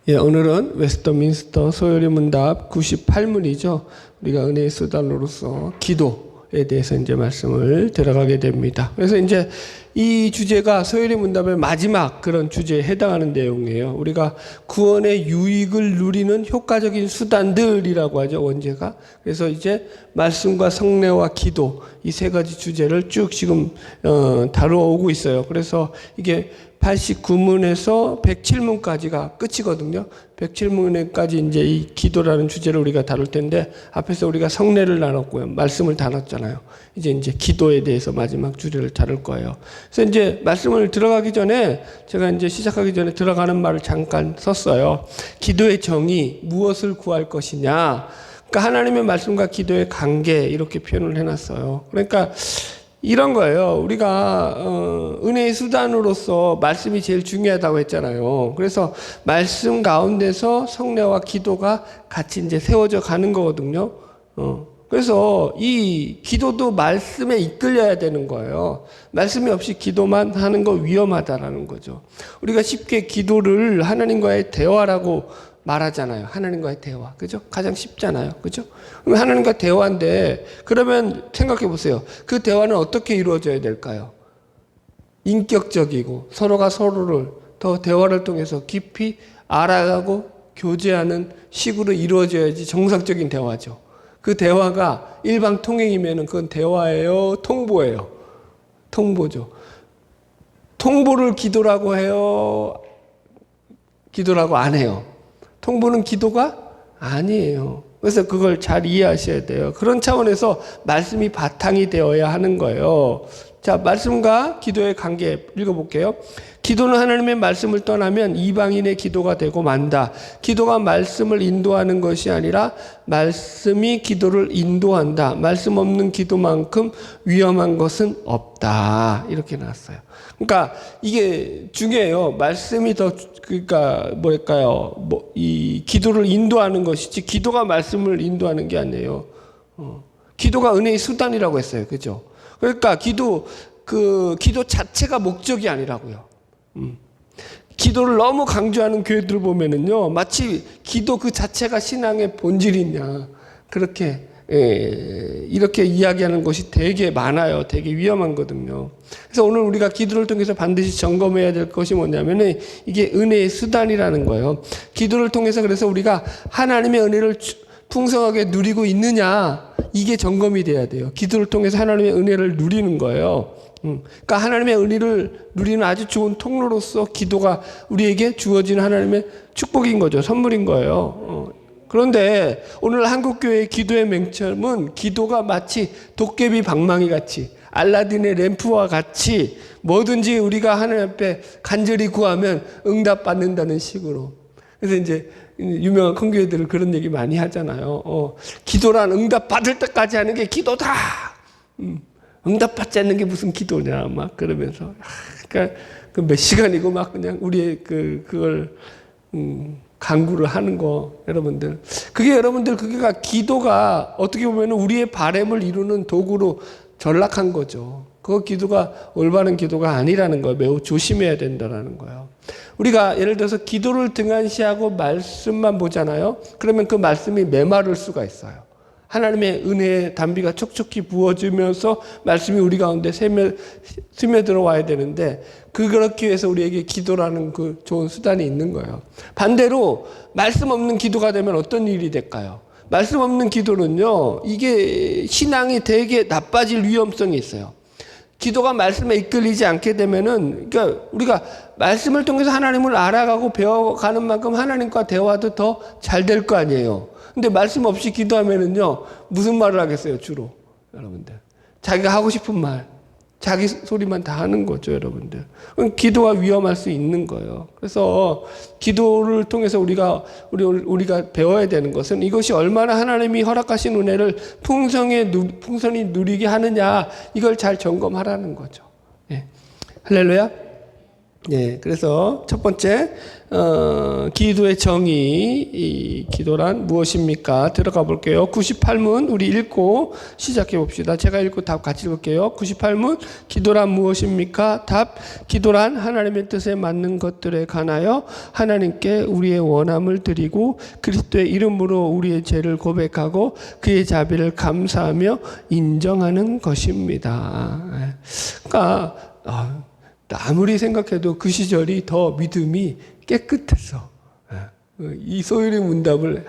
예, 오늘은 웨스터민스터 소요리 문답 98문이죠. 우리가 은혜의 수단으로서 기도에 대해서 이제 말씀을 들어가게 됩니다. 그래서 이제 이 주제가 소요리 문답의 마지막 그런 주제에 해당하는 내용이에요. 우리가 구원의 유익을 누리는 효과적인 수단들이라고 하죠, 원제가. 그래서 이제 말씀과 성례와 기도 이 세 가지 주제를 쭉 지금 다루어오고 있어요. 그래서 이게 89문에서 107문까지가 끝이거든요. 107문까지 이제 이 기도라는 주제를 우리가 다룰 텐데, 앞에서 우리가 성례를 나눴고요. 말씀을 다뤘잖아요. 이제 기도에 대해서 마지막 주제를 다룰 거예요. 그래서 이제 말씀을 들어가기 전에, 제가 이제 시작하기 전에 들어가는 말을 잠깐 썼어요. 기도의 정의, 무엇을 구할 것이냐. 그러니까 하나님의 말씀과 기도의 관계, 이렇게 표현을 해놨어요. 그러니까 이런 거예요. 우리가 은혜의 수단으로서 말씀이 제일 중요하다고 했잖아요. 그래서 말씀 가운데서 성례와 기도가 같이 이제 세워져 가는 거거든요. 그래서 이 기도도 말씀에 이끌려야 되는 거예요. 말씀이 없이 기도만 하는 거 위험하다라는 거죠. 우리가 쉽게 기도를 하나님과의 대화라고 말하잖아요. 하나님과의 대화. 그죠? 가장 쉽잖아요. 그죠? 그럼 하나님과 대화인데, 그러면 생각해 보세요. 그 대화는 어떻게 이루어져야 될까요? 인격적이고 서로가 서로를 더 대화를 통해서 깊이 알아가고 교제하는 식으로 이루어져야지 정상적인 대화죠. 그 대화가 일방 통행이면은 그건 대화예요? 통보예요? 통보죠. 통보를 기도라고 해요? 기도라고 안 해요? 통보는 기도가 아니에요. 그래서 그걸 잘 이해하셔야 돼요. 그런 차원에서 말씀이 바탕이 되어야 하는 거예요. 자, 말씀과 기도의 관계 읽어볼게요. 기도는 하나님의 말씀을 떠나면 이방인의 기도가 되고 만다. 기도가 말씀을 인도하는 것이 아니라 말씀이 기도를 인도한다. 말씀 없는 기도만큼 위험한 것은 없다. 이렇게 나왔어요. 그러니까 이게 중요해요. 말씀이 더, 그러니까 뭐랄까요? 이 기도를 인도하는 것이지 기도가 말씀을 인도하는 게 아니에요. 기도가 은혜의 수단이라고 했어요. 그죠? 그러니까 기도 자체가 목적이 아니라고요. 기도를 너무 강조하는 교회들 보면은요, 마치 기도 그 자체가 신앙의 본질이냐, 그렇게, 이렇게 이야기하는 것이 되게 많아요. 되게 위험하거든요. 그래서 오늘 우리가 기도를 통해서 반드시 점검해야 될 것이 뭐냐면은 이게 은혜의 수단이라는 거예요. 기도를 통해서 그래서 우리가 하나님의 은혜를 풍성하게 누리고 있느냐, 이게 점검이 돼야 돼요. 기도를 통해서 하나님의 은혜를 누리는 거예요. 그러니까 하나님의 은혜를 누리는 아주 좋은 통로로서 기도가 우리에게 주어지는 하나님의 축복인 거죠. 선물인 거예요. 그런데 오늘 한국교회의 기도의 맹점은 기도가 마치 도깨비 방망이 같이, 알라딘의 램프와 같이 뭐든지 우리가 하나님 앞에 간절히 구하면 응답받는다는 식으로. 그래서 이제 유명한 큰 교회들은 그런 얘기 많이 하잖아요. 기도란 응답받을 때까지 하는 게 기도다. 응답받지 않는 게 무슨 기도냐, 막 그러면서. 그러니까 그 몇 시간이고 막 그냥 우리의 그걸, 강구를 하는 거, 여러분들. 그게가 기도가 어떻게 보면 우리의 바람을 이루는 도구로 전락한 거죠. 그 기도가 올바른 기도가 아니라는 거예요. 매우 조심해야 된다는 거예요. 우리가 예를 들어서 기도를 등한시하고 말씀만 보잖아요. 그러면 그 말씀이 메마를 수가 있어요. 하나님의 은혜의 단비가 촉촉히 부어지면서 말씀이 우리 가운데 스며들어와야 되는데, 그렇기 위해서 우리에게 기도라는 그 좋은 수단이 있는 거예요. 반대로 말씀 없는 기도가 되면 어떤 일이 될까요? 말씀 없는 기도는요, 이게 신앙이 되게 나빠질 위험성이 있어요. 기도가 말씀에 이끌리지 않게 되면은, 그러니까 우리가 말씀을 통해서 하나님을 알아가고 배워가는 만큼 하나님과 대화도 더 잘 될 거 아니에요. 근데 말씀 없이 기도하면은요, 무슨 말을 하겠어요, 주로? 여러분들. 자기가 하고 싶은 말, 자기 소리만 다 하는 거죠, 여러분들. 기도가 위험할 수 있는 거예요. 그래서 기도를 통해서 우리가 배워야 되는 것은 이것이 얼마나 하나님이 허락하신 은혜를 풍성히 누리게 하느냐, 이걸 잘 점검하라는 거죠. 예. 할렐루야. 예, 그래서 첫 번째 기도의 정의, 이 기도란 무엇입니까? 들어가 볼게요. 98문 우리 읽고 시작해 봅시다. 제가 읽고 답 같이 읽을게요. 98문 기도란 무엇입니까? 답 기도란 하나님의 뜻에 맞는 것들에 관하여 하나님께 우리의 원함을 드리고 그리스도의 이름으로 우리의 죄를 고백하고 그의 자비를 감사하며 인정하는 것입니다. 그러니까 아무리 생각해도 그 시절이 더 믿음이 깨끗했어. 이 소율의 문답을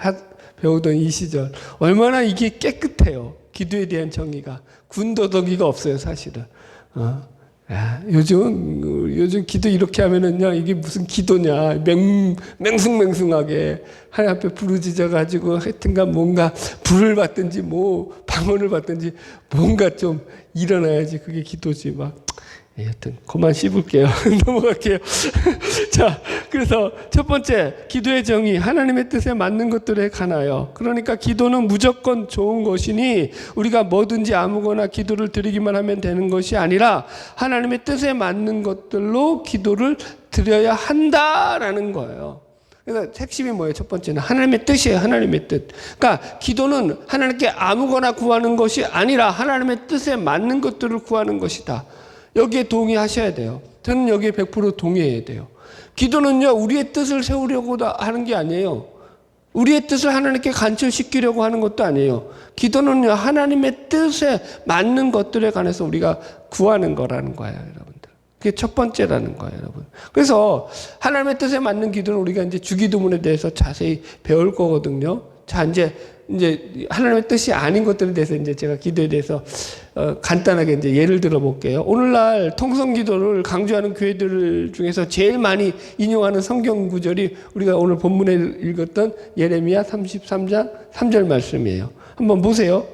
배우던 이 시절 얼마나 이게 깨끗해요. 기도에 대한 정의가 군더더기가 없어요, 사실은. 요즘 기도 이렇게 하면은요, 이게 무슨 기도냐, 맹숭맹숭하게 하나님 앞에 부르짖어 가지고 하여튼간 뭔가 불을 받든지 뭐 방언을 받든지 뭔가 좀 일어나야지 그게 기도지 막. 여튼 그만 씹을게요. 넘어갈게요. 자, 그래서 첫 번째 기도의 정의, 하나님의 뜻에 맞는 것들에 관하여. 그러니까 기도는 무조건 좋은 것이니 우리가 뭐든지 아무거나 기도를 드리기만 하면 되는 것이 아니라 하나님의 뜻에 맞는 것들로 기도를 드려야 한다라는 거예요. 그래서 핵심이 뭐예요? 첫 번째는 하나님의 뜻이에요. 하나님의 뜻. 그러니까 기도는 하나님께 아무거나 구하는 것이 아니라 하나님의 뜻에 맞는 것들을 구하는 것이다. 여기에 동의하셔야 돼요. 저는 여기에 100% 동의해야 돼요. 기도는요, 우리의 뜻을 세우려고 하는 게 아니에요. 우리의 뜻을 하나님께 간철시키려고 하는 것도 아니에요. 기도는요, 하나님의 뜻에 맞는 것들에 관해서 우리가 구하는 거라는 거예요, 여러분들. 그게 첫 번째라는 거예요, 여러분. 그래서 하나님의 뜻에 맞는 기도는 우리가 이제 주기도문에 대해서 자세히 배울 거거든요. 자, 이제 하나님의 뜻이 아닌 것들에 대해서 이제 제가 기도에 대해서 간단하게 이제 예를 들어 볼게요. 오늘날 통성 기도를 강조하는 교회들 중에서 제일 많이 인용하는 성경 구절이 우리가 오늘 본문에 읽었던 예레미야 33장 3절 말씀이에요. 한번 보세요.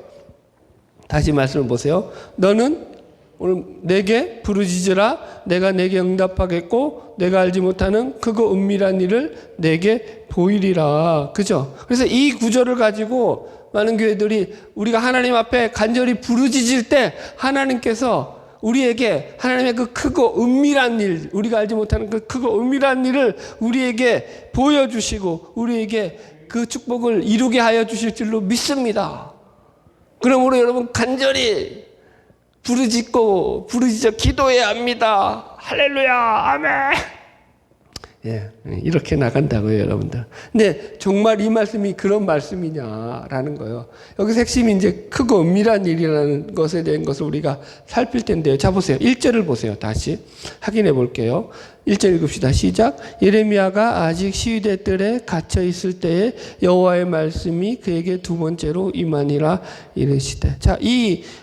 다시 말씀을 보세요. 너는 오늘 내게 부르짖으라 내가 내게 응답하겠고 내가 알지 못하는 크고 은밀한 일을 내게 보이리라. 그죠? 그래서 이 구절을 가지고 많은 교회들이 우리가 하나님 앞에 간절히 부르짖을 때 하나님께서 우리에게 하나님의 그 크고 은밀한 일, 우리가 알지 못하는 그 크고 은밀한 일을 우리에게 보여주시고 우리에게 그 축복을 이루게 하여 주실 줄로 믿습니다. 그러므로 여러분 간절히 부르짖어 기도해야 합니다. 할렐루야, 아멘. 예, 이렇게 나간다고요, 여러분들. 근데 정말 이 말씀이 그런 말씀이냐라는 거예요. 여기서 핵심이 이제 크고 은밀한 일이라는 것에 대한 것을 우리가 살필 텐데요. 자, 보세요. 1절을 보세요. 다시 확인해 볼게요. 1절 읽읍시다. 시작. 예레미야가 아직 시위대 뜰에 갇혀 있을 때에 여호와의 말씀이 그에게 두 번째로 임하니라 이르시되. 자,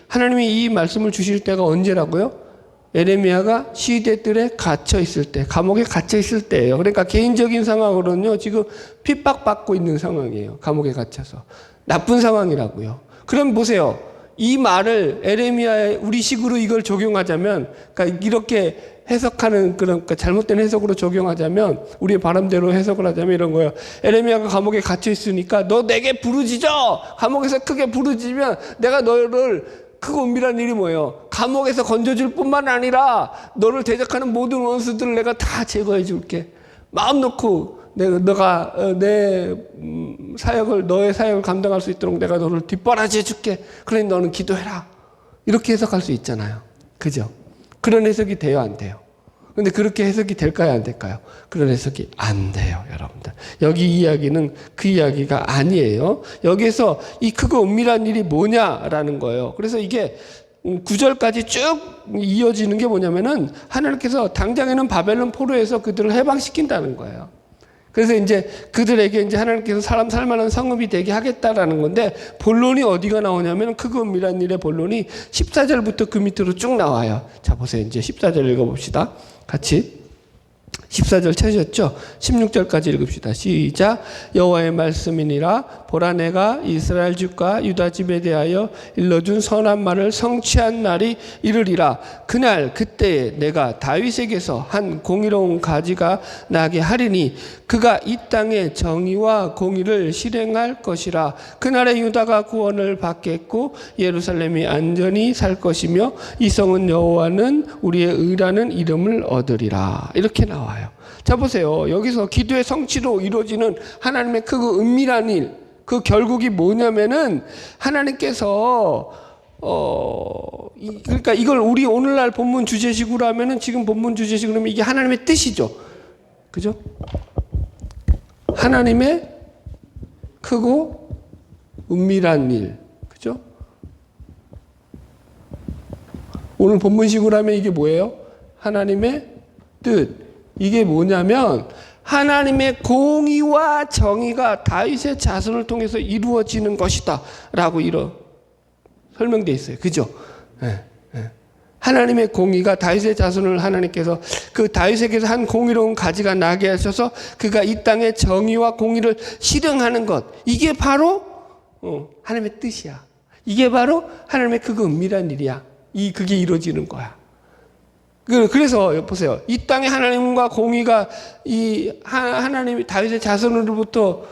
하나님이 이 말씀을 주실 때가 언제라고요? 예레미야가 시위대 뜰에 갇혀 있을 때, 감옥에 갇혀 있을 때예요. 그러니까 개인적인 상황으로는요, 지금 핍박받고 있는 상황이에요. 감옥에 갇혀서. 나쁜 상황이라고요. 그럼 보세요. 이 말을 예레미야의 우리식으로 이걸 적용하자면, 그러니까 이렇게 해석하는 그러니까 잘못된 해석으로 적용하자면, 우리의 바람대로 해석을 하자면 이런 거예요. 예레미야가 감옥에 갇혀 있으니까 너 내게 부르짖어. 감옥에서 크게 부르짖으면 내가 너를 크고 은밀한 일이 뭐예요? 감옥에서 건져줄 뿐만 아니라 너를 대적하는 모든 원수들을 내가 다 제거해 줄게. 마음 놓고 너가 너의 사역을 감당할 수 있도록 내가 너를 뒷바라지해 줄게. 그러니 너는 기도해라. 이렇게 해석할 수 있잖아요. 그죠? 그런 해석이 돼요, 안 돼요? 근데 그렇게 해석이 될까요, 안 될까요? 그런 해석이 안 돼요, 여러분들. 여기 이야기는 그 이야기가 아니에요. 여기서 이 크고 은밀한 일이 뭐냐라는 거예요. 그래서 이게 9절까지 쭉 이어지는 게 뭐냐면은 하나님께서 당장에는 바벨론 포로에서 그들을 해방시킨다는 거예요. 그래서 이제 그들에게 이제 하나님께서 사람 살만한 성읍이 되게 하겠다라는 건데 본론이 어디가 나오냐면 크고 은밀한 일의 본론이 14절부터 그 밑으로 쭉 나와요. 자, 보세요. 이제 14절 읽어봅시다. 같이. 14절 찾으셨죠? 16절까지 읽읍시다. 시작. 여호와의 말씀이니라. 보라, 내가 이스라엘 집과 유다 집에 대하여 일러준 선한 말을 성취한 날이 이르리라. 그날 그때에 내가 다윗에게서 한 공의로운 가지가 나게 하리니 그가 이 땅의 정의와 공의를 실행할 것이라. 그날에 유다가 구원을 받겠고 예루살렘이 안전히 살 것이며 이 성은 여호와는 우리의 의라는 이름을 얻으리라. 이렇게 나와요. 나와요. 자, 보세요. 여기서 기도의 성취로 이루어지는 하나님의 그 은밀한 일, 그 결국이 뭐냐면은 하나님께서 그러니까 이걸 우리 오늘날 본문 주제식으로 하면은 지금 본문 주제식으로 하면 이게 하나님의 뜻이죠. 그죠? 하나님의 크고 은밀한 일. 그죠? 오늘 본문식으로 하면 이게 뭐예요? 하나님의 뜻. 이게 뭐냐면 하나님의 공의와 정의가 다윗의 자손을 통해서 이루어지는 것이다 라고 설명되어 있어요. 그죠? 네, 네. 하나님의 공의가 다윗의 자손을 하나님께서 그 다윗에게서 한 공의로운 가지가 나게 하셔서 그가 이 땅의 정의와 공의를 실행하는 것. 이게 바로 하나님의 뜻이야. 이게 바로 하나님의 그거 은밀한 일이야. 그게 이루어지는 거야. 그래서 보세요. 이 땅에 하나님과 공의가 하나님 다윗의 자손으로부터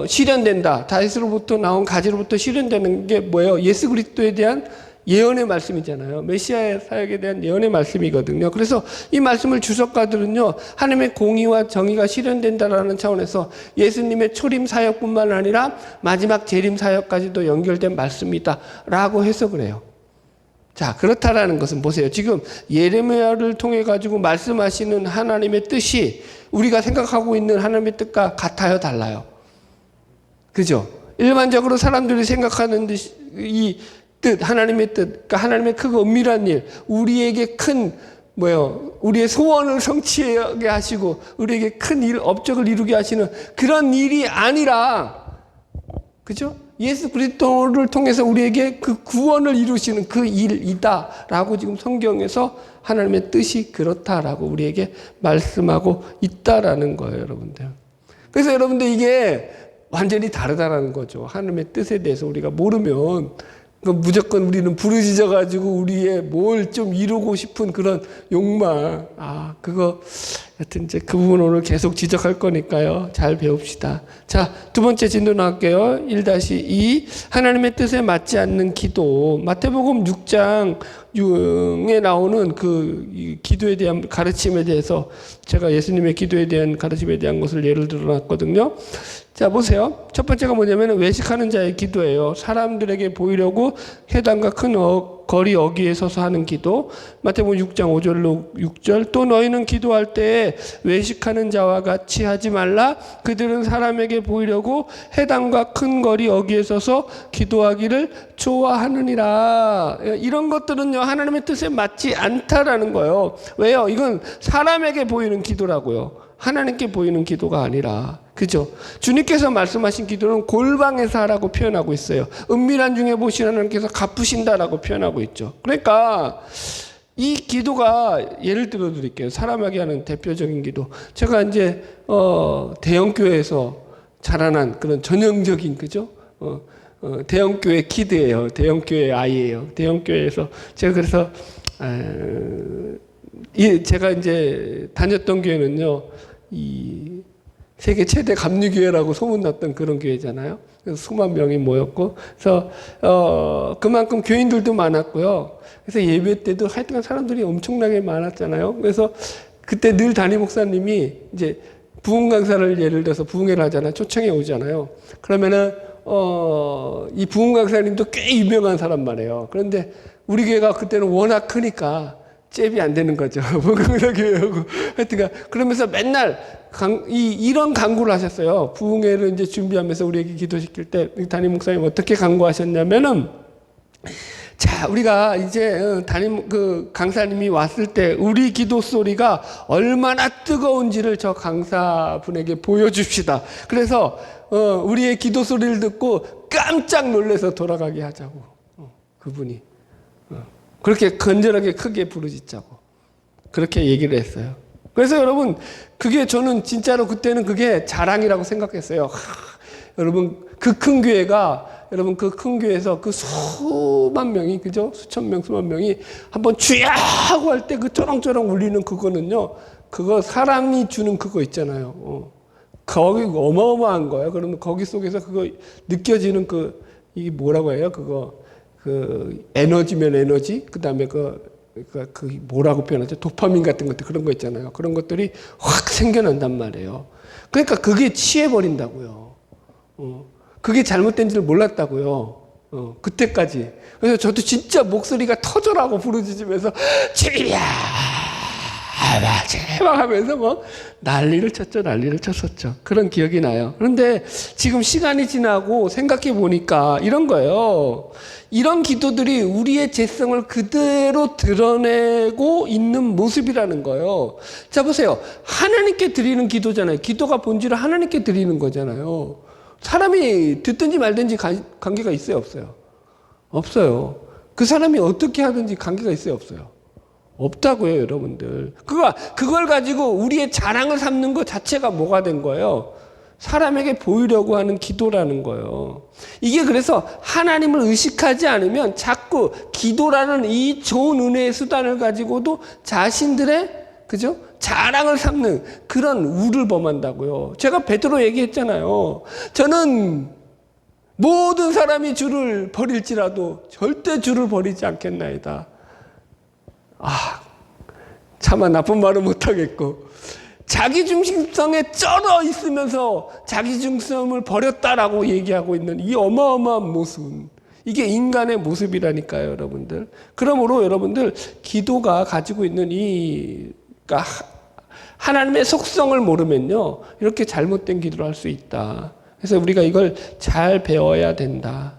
실현된다. 다윗으로부터 나온 가지로부터 실현되는 게 뭐예요? 예수 그리스도에 대한 예언의 말씀이잖아요. 메시아의 사역에 대한 예언의 말씀이거든요. 그래서 이 말씀을 주석가들은요, 하나님의 공의와 정의가 실현된다라는 차원에서 예수님의 초림 사역뿐만 아니라 마지막 재림 사역까지도 연결된 말씀이다라고 해석을 해요. 자, 그렇다라는 것은 보세요. 지금 예레미야를 통해 가지고 말씀하시는 하나님의 뜻이 우리가 생각하고 있는 하나님의 뜻과 같아요, 달라요? 그죠? 일반적으로 사람들이 생각하는 이 뜻, 하나님의 뜻, 그러니까 하나님의 크고 은밀한 일, 우리에게 우리의 소원을 성취하게 하시고, 우리에게 큰 업적을 이루게 하시는 그런 일이 아니라, 그죠? 예수 그리스도를 통해서 우리에게 그 구원을 이루시는 그 일이다라고 지금 성경에서 하나님의 뜻이 그렇다라고 우리에게 말씀하고 있다라는 거예요, 여러분들. 그래서 여러분들 이게 완전히 다르다라는 거죠. 하나님의 뜻에 대해서 우리가 모르면 무조건 우리는 부르짖어 가지고 우리의 뭘 좀 이루고 싶은 그런 욕망, 그거 하여튼 이제 그 부분 오늘 계속 지적할 거니까요. 잘 배웁시다. 자, 두 번째 진도 나갈게요. 1-2 하나님의 뜻에 맞지 않는 기도. 마태복음 6장에 나오는 그 기도에 대한 가르침에 대해서 제가 예수님의 기도에 대한 가르침에 대한 것을 예를 들어놨거든요. 자, 보세요. 첫 번째가 뭐냐면 외식하는 자의 기도예요. 사람들에게 보이려고 회당과 큰 거리 어귀에 서서 하는 기도. 마태복음 6장 5절로 6절. 또 너희는 기도할 때에 외식하는 자와 같이 하지 말라. 그들은 사람에게 보이려고 회당과 큰 거리 어귀에 서서 기도하기를 좋아하느니라. 이런 것들은요, 하나님의 뜻에 맞지 않다라는 거예요. 왜요? 이건 사람에게 보이는 기도라고요. 하나님께 보이는 기도가 아니라. 그죠? 주님께서 말씀하신 기도는 골방에서 하라고 표현하고 있어요. 은밀한 중에 보시는 하나님께서 갚으신다라고 표현하고 있죠. 그러니까 이 기도가 예를 들어 드릴게요. 사람에게 하는 대표적인 기도. 제가 이제 대형교회에서 자라난 그런 전형적인, 그죠? 대형교회 키드예요. 대형교회 아이예요. 대형교회에서 제가 그래서 제가 이제 다녔던 교회는요, 이 세계 최대 감리교회라고 소문났던 그런 교회잖아요. 그래서 수만 명이 모였고, 그래서 그만큼 교인들도 많았고요. 그래서 예배 때도 하여튼 사람들이 엄청나게 많았잖아요. 그래서 그때 늘 담임 목사님이 이제 부흥 강사를 예를 들어서 부흥회를 하잖아요. 초청해 오잖아요. 그러면은 이 부흥 강사님도 꽤 유명한 사람 말이에요. 그런데 우리 교회가 그때는 워낙 크니까 잽이 안 되는 거죠. 교회하고. 하여튼, 그러면서 맨날 이런 강구를 하셨어요. 부흥회를 이제 준비하면서 우리에게 기도시킬 때, 담임 목사님 어떻게 강구하셨냐면은, 자, 우리가 이제 강사님이 왔을 때 우리 기도 소리가 얼마나 뜨거운지를 저 강사분에게 보여줍시다. 그래서, 우리의 기도 소리를 듣고 깜짝 놀라서 돌아가게 하자고. 그분이. 그렇게 건전하게 크게 부르짖자고 그렇게 얘기를 했어요. 그래서 여러분, 그게 저는 진짜로 그때는 그게 자랑이라고 생각했어요. 여러분, 그 큰 교회가, 여러분, 그 큰 교회에서 그 수만 명이, 그죠? 수천 명, 수만 명이 한번 주야! 하고 할 때 그 쩌렁쩌렁 울리는 그거는요, 그거 사람이 주는 그거 있잖아요. 거기 어마어마한 거예요. 그러면 거기 속에서 그거 느껴지는 이게 뭐라고 해요? 그거. 에너지면 에너지, 그 다음에 그 뭐라고 표현하죠? 도파민 같은 것들, 그런 거 있잖아요. 그런 것들이 확 생겨난단 말이에요. 그러니까 그게 취해버린다고요. 그게 잘못된지를 몰랐다고요. 그때까지. 그래서 저도 진짜 목소리가 터져라고 부르짖으면서 주야 제발 하면서 뭐 난리를 쳤었죠. 그런 기억이 나요. 그런데 지금 시간이 지나고 생각해 보니까 이런 거예요. 이런 기도들이 우리의 죄성을 그대로 드러내고 있는 모습이라는 거예요. 자, 보세요. 하나님께 드리는 기도잖아요. 기도가 본질은 하나님께 드리는 거잖아요. 사람이 듣든지 말든지 관계가 있어요, 없어요? 없어요. 그 사람이 어떻게 하든지 관계가 있어요, 없어요? 없다고요, 여러분들. 그걸 가지고 우리의 자랑을 삼는 것 자체가 뭐가 된 거예요? 사람에게 보이려고 하는 기도라는 거예요. 이게 그래서 하나님을 의식하지 않으면 자꾸 기도라는 이 좋은 은혜의 수단을 가지고도 자신들의, 그죠? 자랑을 삼는 그런 우를 범한다고요. 제가 베드로 얘기했잖아요. 저는 모든 사람이 주를 버릴지라도 절대 주를 버리지 않겠나이다. 차마 나쁜 말은 못하겠고, 자기중심성에 쩔어 있으면서 자기중심을 버렸다라고 얘기하고 있는 이 어마어마한 모습, 이게 인간의 모습이라니까요, 여러분들. 그러므로 여러분들, 기도가 가지고 있는 그러니까 하나님의 속성을 모르면요, 이렇게 잘못된 기도를 할 수 있다. 그래서 우리가 이걸 잘 배워야 된다.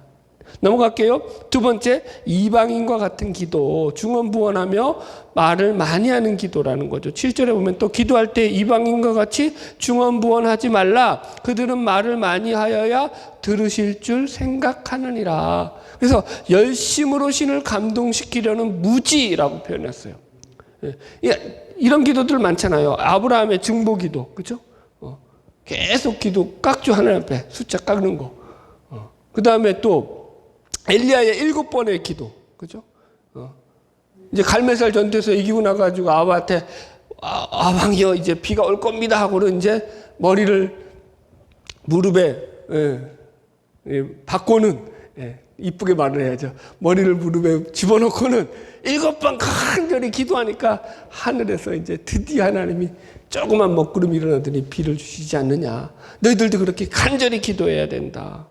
넘어갈게요. 두 번째, 이방인과 같은 기도, 중언부언하며 말을 많이 하는 기도라는 거죠. 7절에 보면 또 기도할 때 이방인과 같이 중언부언하지 말라. 그들은 말을 많이 하여야 들으실 줄 생각하느니라. 그래서 열심으로 신을 감동시키려는 무지라고 표현했어요. 이런 기도들 많잖아요. 아브라함의 증보기도, 그렇죠? 계속 기도 깍주 하나님 앞에 숫자 깎는 거. 그 다음에 또 엘리야의 7번의 기도, 그죠? 이제 갈멜살 전투에서 이기고 나가지고 아합한테 아방이여 이제 비가 올 겁니다 하고는 이제 머리를 무릎에 박고는, 이쁘게 말을 해야죠. 머리를 무릎에 집어넣고는 7번 간절히 기도하니까 하늘에서 이제 드디어 하나님이 조그만 먹구름이 일어나더니 비를 주시지 않느냐. 너희들도 그렇게 간절히 기도해야 된다.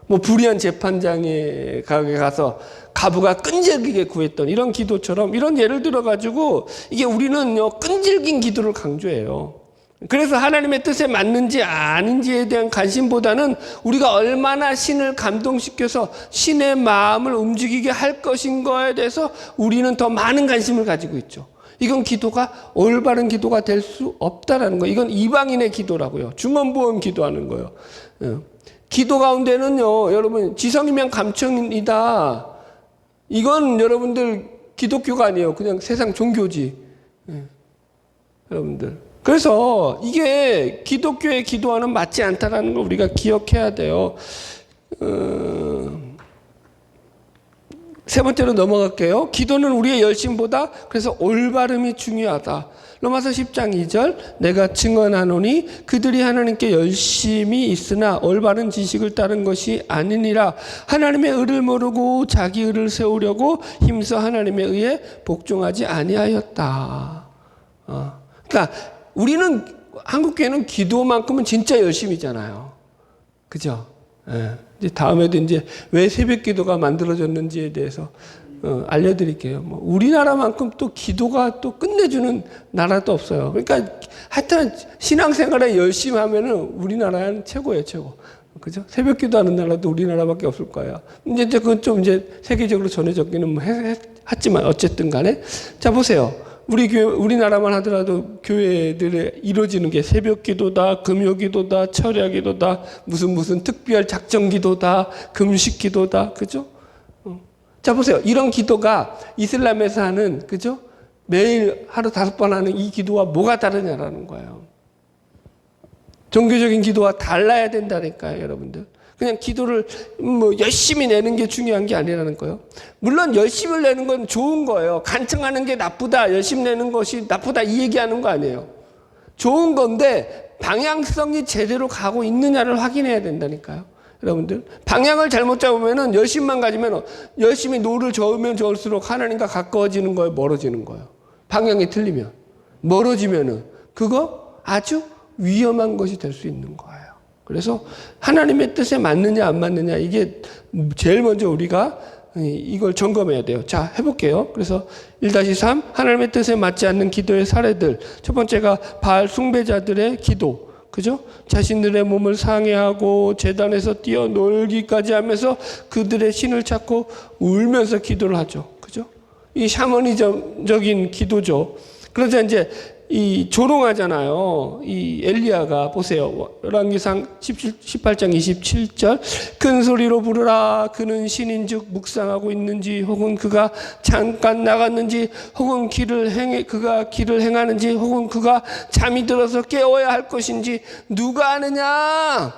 뭐 불의한 재판장에 가서 가부가 끈질기게 구했던 이런 기도처럼 이런 예를 들어가지고 이게 우리는요 끈질긴 기도를 강조해요. 그래서 하나님의 뜻에 맞는지 아닌지에 대한 관심보다는 우리가 얼마나 신을 감동시켜서 신의 마음을 움직이게 할 것인가에 대해서 우리는 더 많은 관심을 가지고 있죠. 이건 기도가 올바른 기도가 될 수 없다라는 거예요. 이건 이방인의 기도라고요. 중언부언 기도하는 거예요. 기도 가운데는요, 여러분, 지성이면 감청이다. 이건 여러분들 기독교가 아니에요. 그냥 세상 종교지. 여러분들. 그래서 이게 기독교의 기도와는 맞지 않다라는 걸 우리가 기억해야 돼요. 세 번째로 넘어갈게요. 기도는 우리의 열심보다 그래서 올바름이 중요하다. 로마서 10장 2절 내가 증언하노니 그들이 하나님께 열심이 있으나 올바른 지식을 따른 것이 아니니라. 하나님의 의를 모르고 자기 의를 세우려고 힘써 하나님의 의에 복종하지 아니하였다. 그러니까 우리는 한국교회는 기도만큼은 진짜 열심이잖아요. 그죠? 이제 다음에도 이제 왜 새벽 기도가 만들어졌는지에 대해서 알려드릴게요. 뭐 우리나라만큼 또 기도가 또 끝내주는 나라도 없어요. 그러니까 하여튼 신앙생활에 열심히 하면은 우리나라는 최고예요, 최고. 그죠? 새벽 기도하는 나라도 우리나라밖에 없을 거예요. 이제 그건 좀 이제 세계적으로 전해졌기는 뭐 했지만 어쨌든 간에. 자, 보세요. 우리 교회, 우리나라만 하더라도 교회들에 이루어지는 게 새벽 기도다, 금요 기도다, 철야 기도다, 무슨 특별 작정 기도다, 금식 기도다, 그죠? 자, 보세요. 이런 기도가 이슬람에서 하는, 그죠? 매일 하루 5번 하는 이 기도와 뭐가 다르냐라는 거예요. 종교적인 기도와 달라야 된다니까요, 여러분들. 그냥 기도를 뭐 열심히 내는 게 중요한 게 아니라는 거예요. 물론 열심히 내는 건 좋은 거예요. 간청하는 게 나쁘다, 열심히 내는 것이 나쁘다 이 얘기하는 거 아니에요. 좋은 건데 방향성이 제대로 가고 있느냐를 확인해야 된다니까요. 여러분들 방향을 잘못 잡으면은 열심만 가지면 열심히 노를 저으면 저을수록 하나님과 가까워지는 거예요, 멀어지는 거예요. 방향이 틀리면 멀어지면은 그거 아주 위험한 것이 될 수 있는 거예요. 그래서 하나님의 뜻에 맞느냐 안 맞느냐 이게 제일 먼저 우리가 이걸 점검해야 돼요. 자, 해볼게요. 그래서 1-3 하나님의 뜻에 맞지 않는 기도의 사례들. 첫 번째가 바알 숭배자들의 기도. 그죠? 자신들의 몸을 상해하고 제단에서 뛰어놀기까지 하면서 그들의 신을 찾고 울면서 기도를 하죠. 그죠? 이 샤머니즘적인 기도죠. 그러자 이제 이 조롱하잖아요. 이 엘리야가 보세요. 열왕기상 18장 27절 큰 소리로 부르라. 그는 신인즉 묵상하고 있는지 혹은 그가 잠깐 나갔는지 혹은 그가 길을 행하는지 혹은 그가 잠이 들어서 깨워야 할 것인지 누가 아느냐.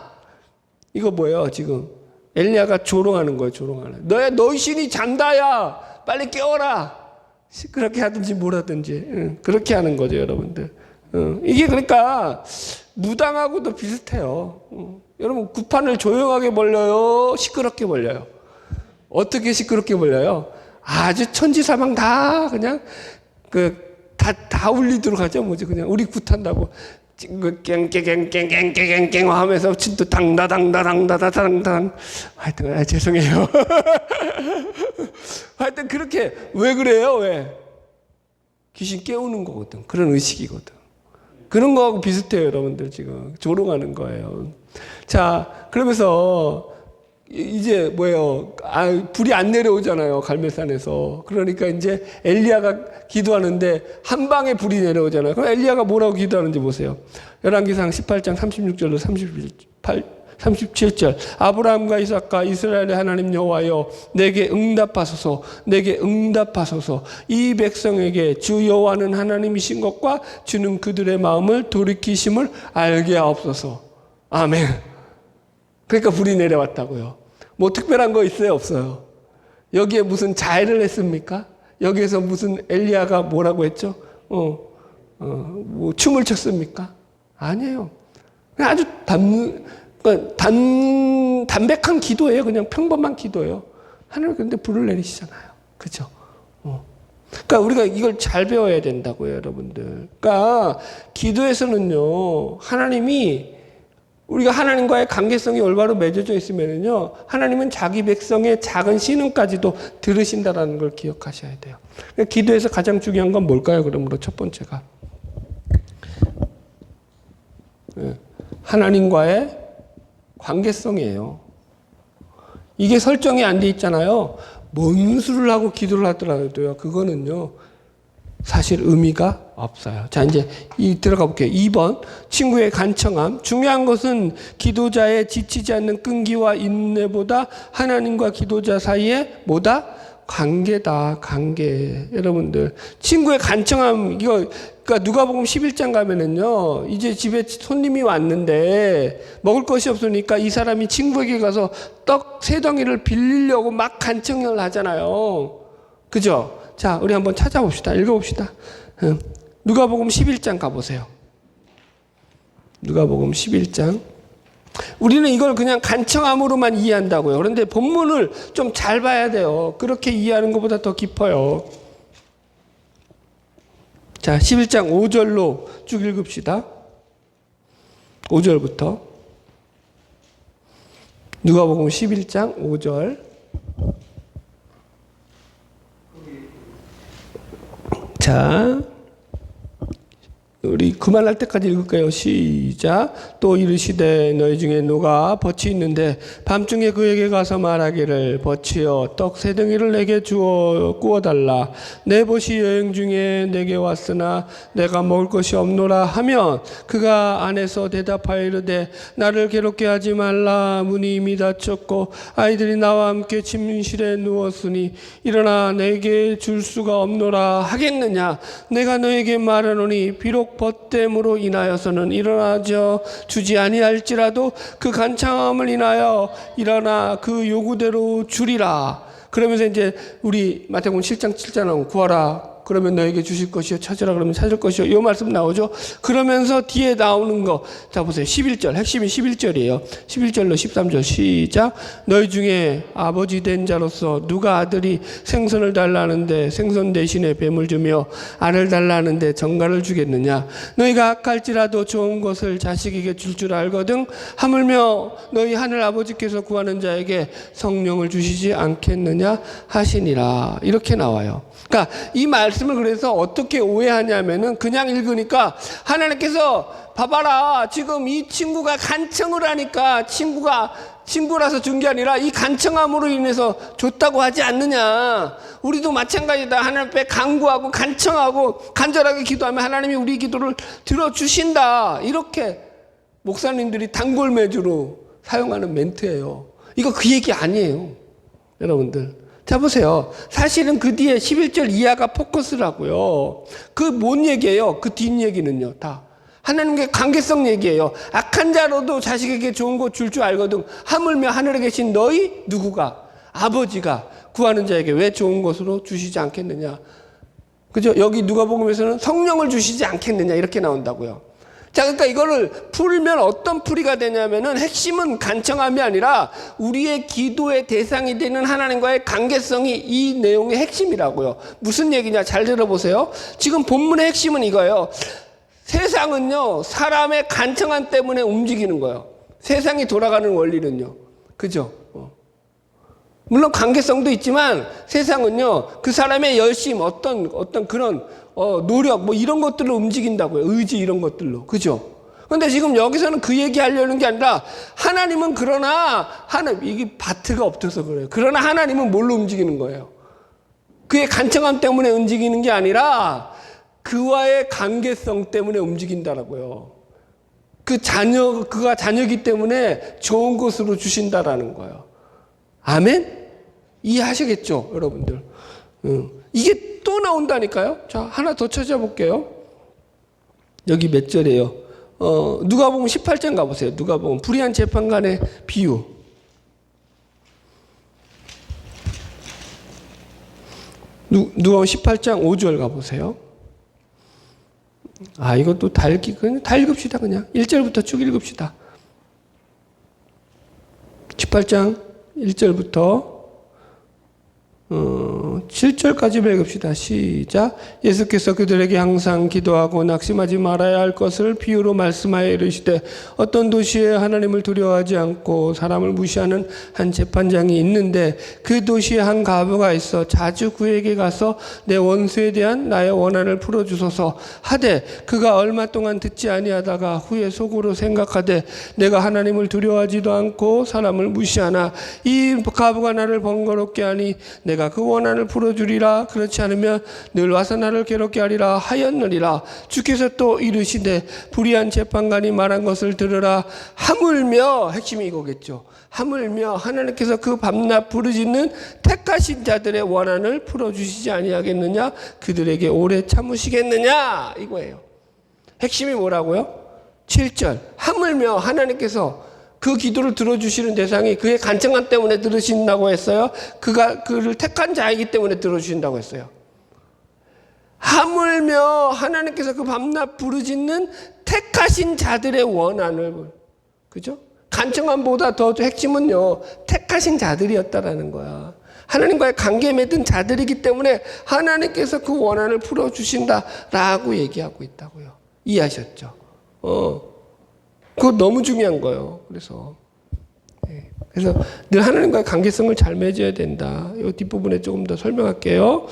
이거 뭐예요 지금. 엘리야가 조롱하는 거예요. 조롱하는. 너희 신이 잔다야. 빨리 깨워라. 그렇게 하든지 뭘 하든지 그렇게 하는 거죠, 여러분들. 이게 그러니까 무당하고도 비슷해요. 여러분 구판을 조용하게 벌려요, 시끄럽게 벌려요? 어떻게 시끄럽게 벌려요? 아주 천지사방 다 그냥 다 울리도록 하죠, 뭐지 그냥 우리 굿한다고 깽깽깽깽깽깽깽 하면서 진도 당다당다당다당당 하여튼 죄송해요. 하여튼 그렇게 왜 그래요? 왜? 귀신 깨우는 거거든. 그런 의식이거든. 그런 거하고 비슷해요, 여러분들 지금 조롱하는 거예요. 자, 그러면서 이제 뭐예요? 불이 안 내려오잖아요, 갈멜산에서. 그러니까 이제 엘리야가 기도하는데 한 방에 불이 내려오잖아요. 그럼 엘리야가 뭐라고 기도하는지 보세요. 열왕기상 18장 36절로 37절 아브라함과 이삭과 이스라엘의 하나님 여호와여 내게 응답하소서. 내게 응답하소서. 이 백성에게 주 여호와는 하나님이신 것과 주는 그들의 마음을 돌이키심을 알게 하옵소서. 아멘. 그러니까 불이 내려왔다고요. 뭐 특별한 거 있어요? 없어요. 여기에 무슨 자해를 했습니까? 여기에서 무슨 엘리야가 뭐라고 했죠? 뭐 춤을 췄습니까? 아니에요. 그냥 아주 담백한 기도예요. 그냥 평범한 기도예요. 하나님 근데 불을 내리시잖아요. 그죠? 그러니까 우리가 이걸 잘 배워야 된다고요, 여러분들. 그러니까 기도에서는요, 하나님이 우리가 하나님과의 관계성이 올바로 맺어져 있으면요, 하나님은 자기 백성의 작은 신음까지도 들으신다라는 걸 기억하셔야 돼요. 그러니까 기도에서 가장 중요한 건 뭘까요? 그러므로 첫 번째가 하나님과의 관계성이에요. 이게 설정이 안 돼 있잖아요. 뭔 수를 하고 기도를 하더라도요, 그거는요, 사실 의미가 없어요. 자, 이제 들어가 볼게요. 2번, 친구의 간청함. 중요한 것은 기도자의 지치지 않는 끈기와 인내보다 하나님과 기도자 사이에 뭐다? 관계다, 관계. 여러분들. 친구의 간청함, 그러니까 누가복음 11장 가면은요, 이제 집에 손님이 왔는데 먹을 것이 없으니까 이 사람이 친구에게 가서 떡 3덩이를 빌리려고 막 간청을 하잖아요. 그죠? 자, 우리 한번 찾아봅시다. 읽어봅시다. 누가복음 11장 가보세요. 누가복음 11장. 우리는 이걸 그냥 간청함으로만 이해한다고요. 그런데 본문을 좀 잘 봐야 돼요. 그렇게 이해하는 것보다 더 깊어요. 자, 11장 5절로 쭉 읽읍시다. 5절부터. 누가복음 11장 5절. 자, 우리 그만할 때까지 읽을까요? 시작. 또 이르시되 너희 중에 누가 벗이 있는데 밤중에 그에게 가서 말하기를 벗이여 떡 3덩이를 내게 주어 구워달라. 내 벗이 여행 중에 내게 왔으나 내가 먹을 것이 없노라 하면 그가 안에서 대답하여 이르되 나를 괴롭게 하지 말라. 문이 이미 닫혔고 아이들이 나와 함께 침실에 누웠으니 일어나 내게 줄 수가 없노라 하겠느냐. 내가 너에게 말하노니 비록 벗됨으로 인하여서는 일어나져 주지 아니할지라도 그 간청함을 인하여 일어나 그 요구대로 주리라. 그러면서 이제 우리 마태복음 7장 7절 나오고 구하라 그러면 너에게 주실 것이요. 찾으라 그러면 찾을 것이요. 이 말씀 나오죠. 그러면서 뒤에 나오는 거. 자, 보세요. 11절. 핵심이 11절이에요. 11절로 13절 시작. 너희 중에 아버지 된 자로서 누가 아들이 생선을 달라는데 생선 대신에 뱀을 주며 알을 달라는데 정갈을 주겠느냐. 너희가 악할지라도 좋은 것을 자식에게 줄 줄 알거든 하물며 너희 하늘 아버지께서 구하는 자에게 성령을 주시지 않겠느냐 하시니라. 이렇게 나와요. 그러니까 이 말씀을 그래서 어떻게 오해하냐면은 그냥 읽으니까 하나님께서 봐봐라 지금 이 친구가 간청을 하니까 친구라서 준 게 아니라 이 간청함으로 인해서 줬다고 하지 않느냐. 우리도 마찬가지다. 하나님 앞에 간구하고 간청하고 간절하게 기도하면 하나님이 우리 기도를 들어주신다. 이렇게 목사님들이 단골매주로 사용하는 멘트예요. 이거 그 얘기 아니에요, 여러분들. 자, 보세요. 사실은 그 뒤에 11절 이하가 포커스라고요. 그 뭔 얘기예요? 그 뒷얘기는요, 다. 하나님께 관계성 얘기예요. 악한 자로도 자식에게 좋은 거 줄 줄 알거든. 하물며 하늘에 계신 너희 누구가? 아버지가 구하는 자에게 왜 좋은 것으로 주시지 않겠느냐. 그죠? 여기 누가복음에서는 성령을 주시지 않겠느냐 이렇게 나온다고요. 자, 그러니까 이거를 풀면 어떤 풀이가 되냐면은 핵심은 간청함이 아니라 우리의 기도의 대상이 되는 하나님과의 관계성이 이 내용의 핵심이라고요. 무슨 얘기냐? 잘 들어보세요. 지금 본문의 핵심은 이거예요. 세상은요, 사람의 간청함 때문에 움직이는 거예요. 세상이 돌아가는 원리는요. 그죠? 물론 관계성도 있지만 세상은요, 그 사람의 열심, 어떤 그런 노력, 뭐 이런 것들로 움직인다고요. 의지 이런 것들로. 그죠? 근데 지금 여기서는 그 얘기 하려는 게 아니라 하나님은 그러나, 이게 바트가 없어서 그래요. 그러나 하나님은 뭘로 움직이는 거예요? 그의 간청함 때문에 움직이는 게 아니라 그와의 관계성 때문에 움직인다라고요. 그가 자녀이기 때문에 좋은 것으로 주신다라는 거예요. 아멘? 이해하시겠죠, 여러분들? 이게 또 나온다니까요. 자, 하나 더 찾아볼게요. 여기 몇 절이에요? 누가복음 18장 가보세요. 누가복음 불의한 재판관의 비유. 누가복음 18장 5절 가보세요. 이것도 다 읽읍시다. 그냥 1절부터 쭉 읽읍시다. 18장 1절부터 7절까지 읽읍시다. 시작. 예수께서 그들에게 항상 기도하고 낙심하지 말아야 할 것을 비유로 말씀하여 이르시되 어떤 도시에 하나님을 두려워하지 않고 사람을 무시하는 한 재판장이 있는데 그 도시에 한 과부가 있어 자주 그에게 가서 내 원수에 대한 나의 원한을 풀어주소서 하되 그가 얼마 동안 듣지 아니하다가 후에 속으로 생각하되 내가 하나님을 두려워하지도 않고 사람을 무시하나 이 과부가 나를 번거롭게 하니 내가 그 원한을 풀어주리라. 그렇지 않으면 늘 와서 나를 괴롭게 하리라 하였느니라. 주께서 또 이르시되 불의한 재판관이 말한 것을 들으라. 하물며, 핵심이 이거겠죠. 하물며 하나님께서 그 밤낮 부르짖는 택하신 자들의 원한을 풀어주시지 아니하겠느냐. 그들에게 오래 참으시겠느냐. 이거예요. 핵심이 뭐라고요? 7절. 하물며 하나님께서 그 기도를 들어주시는 대상이 그의 간청함 때문에 들으신다고 했어요. 그를 택한 자이기 때문에 들어주신다고 했어요. 하물며 하나님께서 그 밤낮 부르짖는 택하신 자들의 원한을, 그죠? 간청함보다 더 핵심은요, 택하신 자들이었다라는 거야. 하나님과의 관계 맺은 자들이기 때문에 하나님께서 그 원한을 풀어주신다라고 얘기하고 있다고요. 이해하셨죠? 그거 너무 중요한 거예요. 그래서 늘 하나님과의 관계성을 잘 맺어야 된다. 이 뒷부분에 조금 더 설명할게요.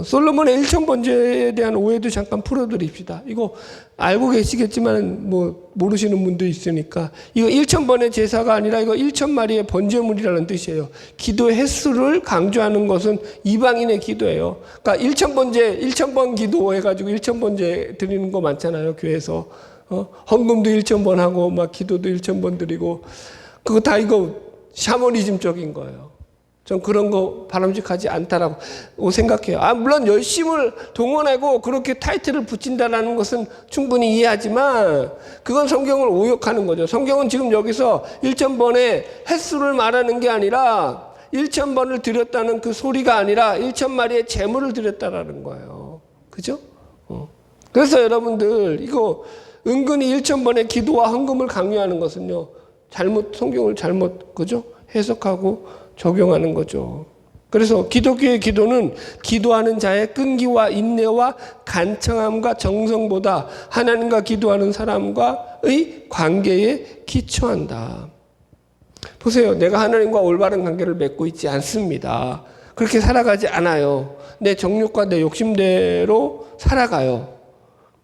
솔로몬의 일천번제에 대한 오해도 잠깐 풀어드립시다. 이거 알고 계시겠지만 뭐 모르시는 분도 있으니까 이거 1000번의 제사가 아니라 이거 1000마리의 번제물이라는 뜻이에요. 기도의 횟수를 강조하는 것은 이방인의 기도예요. 그러니까 1000번 기도해가지고 1000번제 드리는 거 많잖아요, 교회에서. 헌금도 1000번 하고 막 기도도 1000번 드리고 그거 다 이거 샤머니즘적인 거예요. 전 그런 거 바람직하지 않다라고 생각해요. 물론 열심을 동원하고 그렇게 타이틀을 붙인다라는 것은 충분히 이해하지만 그건 성경을 오역하는 거죠. 성경은 지금 여기서 1000번의 횟수를 말하는 게 아니라 1,000번을 드렸다는 그 소리가 아니라 1,000마리의 재물을 드렸다라는 거예요. 그죠? 그래서 여러분들 이거 은근히 1,000번의 기도와 헌금을 강요하는 것은요, 성경을 잘못, 그죠? 해석하고 적용하는 거죠. 그래서 기독교의 기도는 기도하는 자의 끈기와 인내와 간청함과 정성보다 하나님과 기도하는 사람과의 관계에 기초한다. 보세요. 내가 하나님과 올바른 관계를 맺고 있지 않습니다. 그렇게 살아가지 않아요. 내 정욕과 내 욕심대로 살아가요.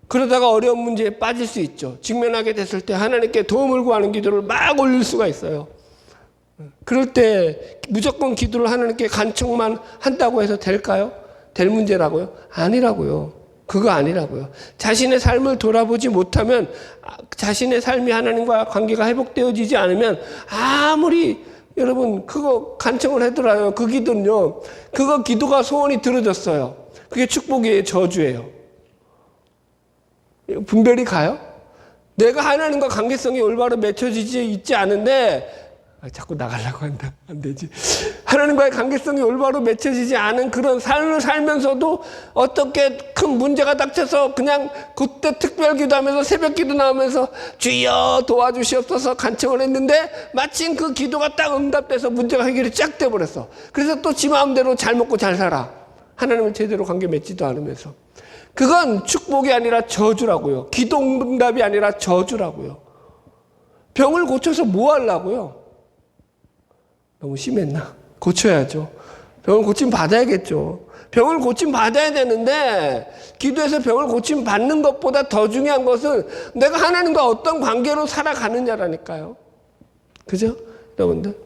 그러다가 어려운 문제에 빠질 수 있죠. 직면하게 됐을 때 하나님께 도움을 구하는 기도를 막 올릴 수가 있어요. 그럴 때 무조건 기도를 하나님께 간청만 한다고 해서 될까요? 될 문제라고요? 아니라고요. 그거 아니라고요. 자신의 삶을 돌아보지 못하면, 자신의 삶이 하나님과 관계가 회복되어지지 않으면 아무리 여러분 그거 간청을 하더라도 그 기도는요, 그거 기도가 소원이 들어졌어요. 그게 축복이에요, 저주예요? 분별이 가요? 내가 하나님과 관계성이 올바로 맺혀지지 있지 않은데, 자꾸 나가려고 한다. 안 되지. 하나님과의 관계성이 올바로 맺혀지지 않은 그런 삶을 살면서도 어떻게 큰 문제가 닥쳐서 그냥 그때 특별 기도하면서 새벽 기도 나오면서 주여 도와주시옵소서 간청을 했는데 마침 그 기도가 딱 응답돼서 문제가 해결이 쫙 돼버렸어. 그래서 또 지 마음대로 잘 먹고 잘 살아. 하나님을 제대로 관계 맺지도 않으면서. 그건 축복이 아니라 저주라고요. 기도 응답이 아니라 저주라고요. 병을 고쳐서 뭐 하려고요? 너무 심했나? 고쳐야죠. 병을 고침 받아야겠죠. 병을 고침 받아야 되는데 기도해서 병을 고침 받는 것보다 더 중요한 것은 내가 하나님과 어떤 관계로 살아가느냐라니까요. 그죠? 여러분들?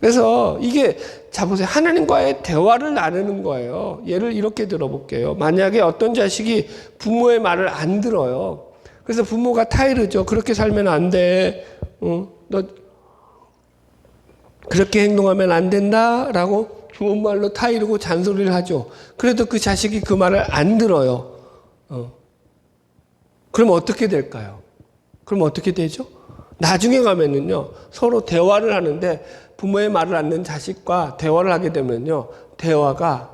그래서 이게 자 보세요. 하나님과의 대화를 나누는 거예요. 예를 이렇게 들어볼게요. 만약에 어떤 자식이 부모의 말을 안 들어요. 그래서 부모가 타이르죠. 그렇게 살면 안 돼. 너 그렇게 행동하면 안 된다라고 좋은 말로 타이르고 잔소리를 하죠. 그래도 그 자식이 그 말을 안 들어요. 그럼 어떻게 될까요? 그럼 어떻게 되죠? 나중에 가면은요, 서로 대화를 하는데 부모의 말을 안 듣는 자식과 대화를 하게 되면요, 대화가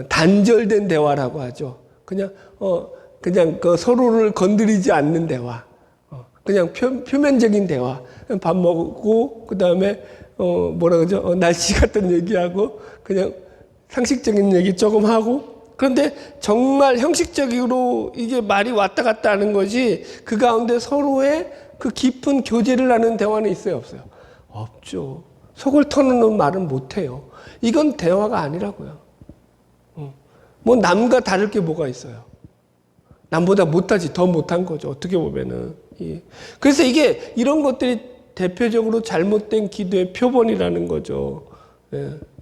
단절된 대화라고 하죠. 그냥 그 서로를 건드리지 않는 대화. 그냥 표면적인 대화. 밥 먹고, 그 다음에, 뭐라 그러죠? 날씨 같은 얘기하고, 그냥 상식적인 얘기 조금 하고. 그런데 정말 형식적으로 이게 말이 왔다 갔다 하는 거지, 그 가운데 서로의 그 깊은 교제를 하는 대화는 있어요, 없어요? 없죠. 속을 터놓는 말은 못 해요. 이건 대화가 아니라고요. 뭐 남과 다를 게 뭐가 있어요? 남보다 못하지, 더 못한 거죠. 어떻게 보면은. 그래서 이게 이런 것들이 대표적으로 잘못된 기도의 표본이라는 거죠.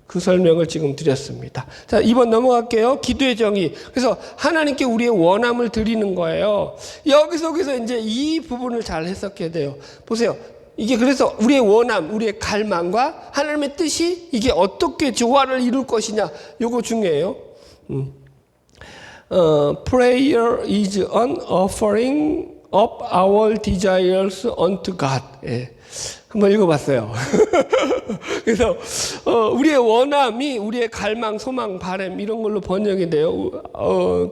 그 설명을 지금 드렸습니다. 자, 2번 넘어갈게요. 기도의 정의. 그래서 하나님께 우리의 원함을 드리는 거예요. 여기서 이제 이 부분을 잘 해석해야 돼요. 보세요. 이게 그래서 우리의 원함, 우리의 갈망과 하나님의 뜻이 이게 어떻게 조화를 이룰 것이냐. 요거 중요해요. Prayer is an offering of our desires unto God. 예. 한번 읽어봤어요. 그래서 우리의 원함이 우리의 갈망, 소망, 바람 이런 걸로 번역이 돼요.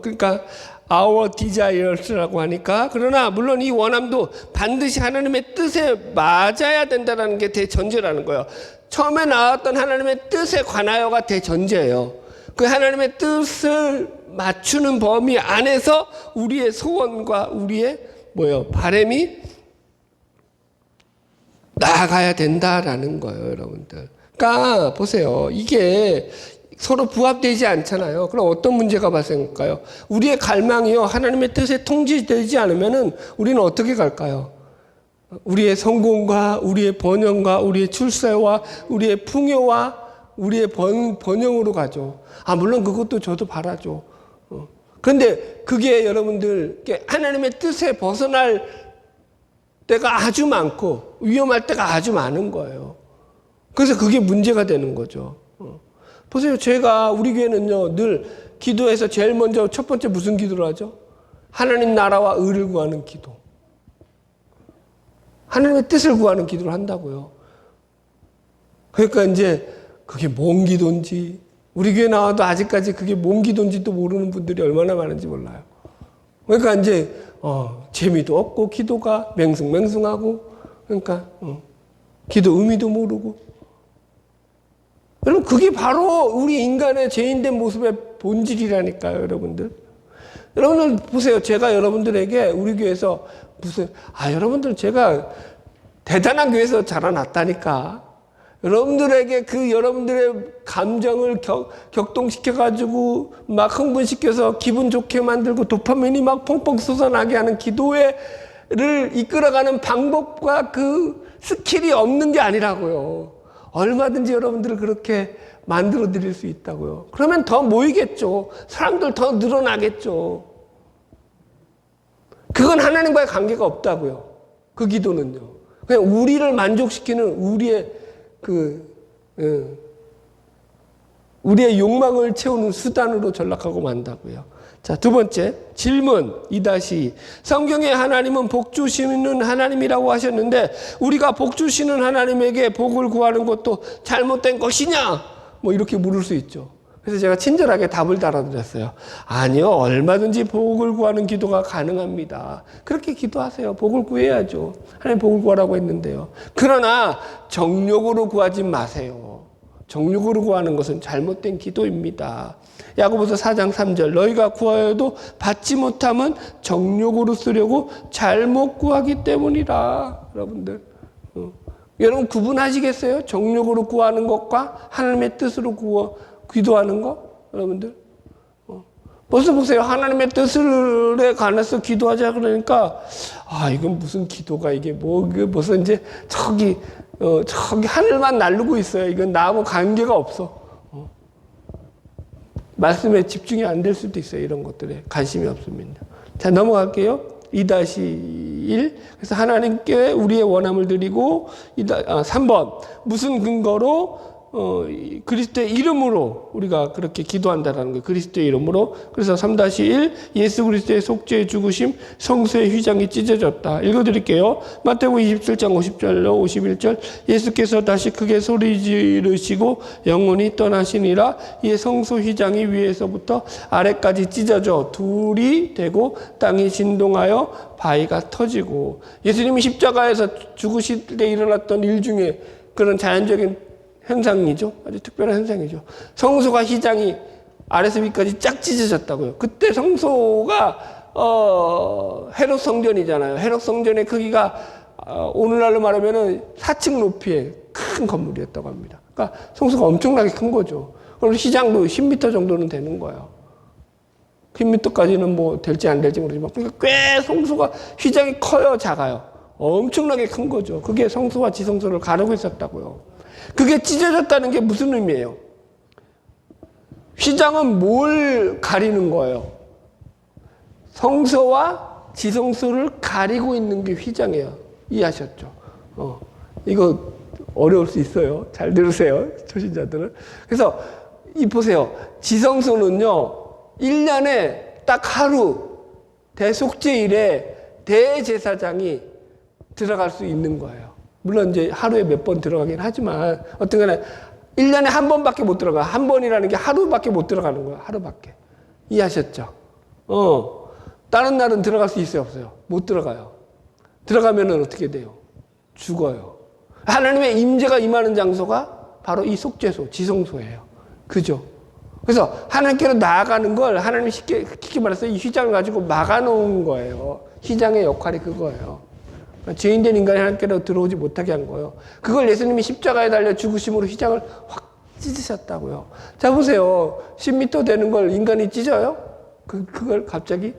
그러니까 our desires라고 하니까 그러나 물론 이 원함도 반드시 하나님의 뜻에 맞아야 된다는 게 대전제라는 거예요. 처음에 나왔던 하나님의 뜻에 관하여가 대전제예요. 그 하나님의 뜻을 맞추는 범위 안에서 우리의 소원과 우리의 바람이 나아가야 된다라는 거예요, 여러분들. 그러니까 보세요. 이게 서로 부합되지 않잖아요. 그럼 어떤 문제가 발생할까요? 우리의 갈망이요, 하나님의 뜻에 통지되지 않으면은 우리는 어떻게 갈까요? 우리의 성공과 우리의 번영과 우리의 출세와 우리의 풍요와 우리의 번영으로 가죠. 물론 그것도 저도 바라죠. 그런데 그게 여러분들 하나님의 뜻에 벗어날 때가 아주 많고 위험할 때가 아주 많은 거예요. 그래서 그게 문제가 되는 거죠. 보세요. 우리 교회는요, 늘 기도해서 제일 먼저 첫 번째 무슨 기도를 하죠? 하나님 나라와 의를 구하는 기도. 하나님의 뜻을 구하는 기도를 한다고요. 그러니까 이제 그게 뭔 기도인지, 우리 교회 나와도 아직까지 그게 뭔 기도인지도 모르는 분들이 얼마나 많은지 몰라요. 그러니까 이제 재미도 없고 기도가 맹숭맹숭하고, 그러니까 기도 의미도 모르고. 여러분, 그게 바로 우리 인간의 죄인된 모습의 본질이라니까요, 여러분들. 여러분들 보세요. 제가 여러분들에게 우리 교회에서 여러분들 제가 대단한 교회에서 자라났다니까. 여러분들에게 여러분들의 감정을 격동시켜가지고 막 흥분시켜서 기분 좋게 만들고 도파민이 막 펑펑 솟아나게 하는 기도를 이끌어가는 방법과 그 스킬이 없는 게 아니라고요. 얼마든지 여러분들을 그렇게 만들어 드릴 수 있다고요. 그러면 더 모이겠죠. 사람들 더 늘어나겠죠. 그건 하나님과의 관계가 없다고요. 그 기도는요. 그냥 우리를 만족시키는 우리의 욕망을 채우는 수단으로 전락하고 만다고요. 자, 두 번째 질문 2-2. 성경에 하나님은 복 주시는 하나님이라고 하셨는데 우리가 복 주시는 하나님에게 복을 구하는 것도 잘못된 것이냐? 뭐 이렇게 물을 수 있죠. 그래서 제가 친절하게 답을 달아드렸어요. 아니요, 얼마든지 복을 구하는 기도가 가능합니다. 그렇게 기도하세요. 복을 구해야죠. 하나님 복을 구하라고 했는데요. 그러나 정욕으로 구하지 마세요. 정욕으로 구하는 것은 잘못된 기도입니다. 야고보서 4장 3절 너희가 구하여도 받지 못하면 정욕으로 쓰려고 잘못 구하기 때문이라. 여러분들 여러분 구분하시겠어요? 정욕으로 구하는 것과 하나님의 뜻으로 기도하는 거? 여러분들 벌써 보세요. 하나님의 뜻에 관해서 기도하자 그러니까 이건 무슨 기도가 이게 벌써 이제 저기 하늘만 날르고 있어요. 이건 나하고 관계가 없어. 말씀에 집중이 안 될 수도 있어요. 이런 것들에 관심이 없습니다. 자, 넘어갈게요. 2-1. 그래서 하나님께 우리의 원함을 드리고 3번 무슨 근거로 그리스도의 이름으로 우리가 그렇게 기도한다라는 거예요. 그리스도의 이름으로. 그래서 3-1 예수 그리스도의 속죄의 죽으심 성소의 휘장이 찢어졌다. 읽어드릴게요. 마태복음 27장 50절로 51절 예수께서 다시 크게 소리 지르시고 영원히 떠나시니라. 이에 성소 휘장이 위에서부터 아래까지 찢어져 둘이 되고 땅이 진동하여 바위가 터지고. 예수님이 십자가에서 죽으실 때 일어났던 일 중에 그런 자연적인 현상이죠. 아주 특별한 현상이죠. 성소가 휘장이 아래서 위까지 쫙 찢어졌다고요. 그때 성소가 헤롯 성전이잖아요. 헤롯 성전의 크기가 오늘날로 말하면 4층 높이의 큰 건물이었다고 합니다. 그러니까 성소가 엄청나게 큰 거죠. 그럼 휘장도 10m 정도는 되는 거예요. 10m까지는 뭐 될지 안 될지 모르지만 그러니까 꽤 성소가 휘장이 커요, 작아요. 엄청나게 큰 거죠. 그게 성소와 지성소를 가르고 있었다고요. 그게 찢어졌다는 게 무슨 의미예요? 휘장은 뭘 가리는 거예요? 성소와 지성소를 가리고 있는 게 휘장이에요. 이해하셨죠? 이거 어려울 수 있어요. 잘 들으세요. 초신자들은. 그래서 보세요. 지성소는요. 1년에 딱 하루 대속죄일에 대제사장이 들어갈 수 있는 거예요. 물론 이제 하루에 몇 번 들어가긴 하지만 어떤 간에 1년에 한 번밖에 못 들어가. 한 번이라는 게 하루밖에 못 들어가는 거예요. 하루밖에. 이해하셨죠? 다른 날은 들어갈 수 있어요, 없어요? 못 들어가요. 들어가면은 어떻게 돼요? 죽어요. 하나님의 임재가 임하는 장소가 바로 이 속죄소, 지성소예요. 그죠? 그래서 하나님께로 나아가는 걸 하나님이 쉽게 말해서 이 휘장을 가지고 막아놓은 거예요. 휘장의 역할이 그거예요. 죄인된 인간이 하나님께로 들어오지 못하게 한 거예요. 그걸 예수님이 십자가에 달려 죽으심으로 휘장을 확 찢으셨다고요. 자, 보세요. 10m 되는 걸 인간이 찢어요? 그걸 갑자기?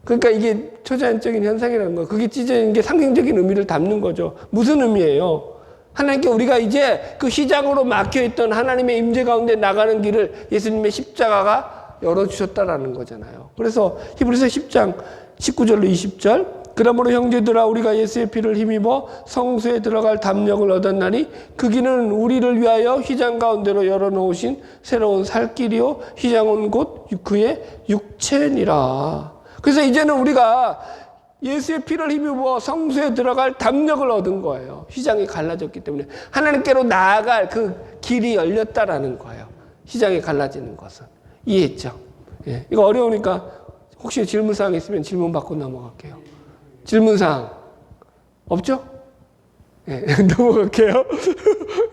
그러니까 이게 초자연적인 현상이라는 거예요. 그게 찢어지는 게 상징적인 의미를 담는 거죠. 무슨 의미예요? 하나님께 우리가 이제 그 휘장으로 막혀있던 하나님의 임재 가운데 나가는 길을 예수님의 십자가가 열어주셨다라는 거잖아요. 그래서 히브리서 10장 19절로 20절 그러므로 형제들아 우리가 예수의 피를 힘입어 성소에 들어갈 담력을 얻었나니 그 길은 우리를 위하여 휘장 가운데로 열어놓으신 새로운 살 길이요 휘장은 곧 그의 육체니라. 그래서 이제는 우리가 예수의 피를 힘입어 성소에 들어갈 담력을 얻은 거예요. 휘장이 갈라졌기 때문에 하나님께로 나아갈 그 길이 열렸다라는 거예요. 휘장이 갈라지는 것은. 이해했죠? 예. 이거 어려우니까 혹시 질문사항 있으면 질문 받고 넘어갈게요. 질문사항 없죠? 예, 넘어갈게요.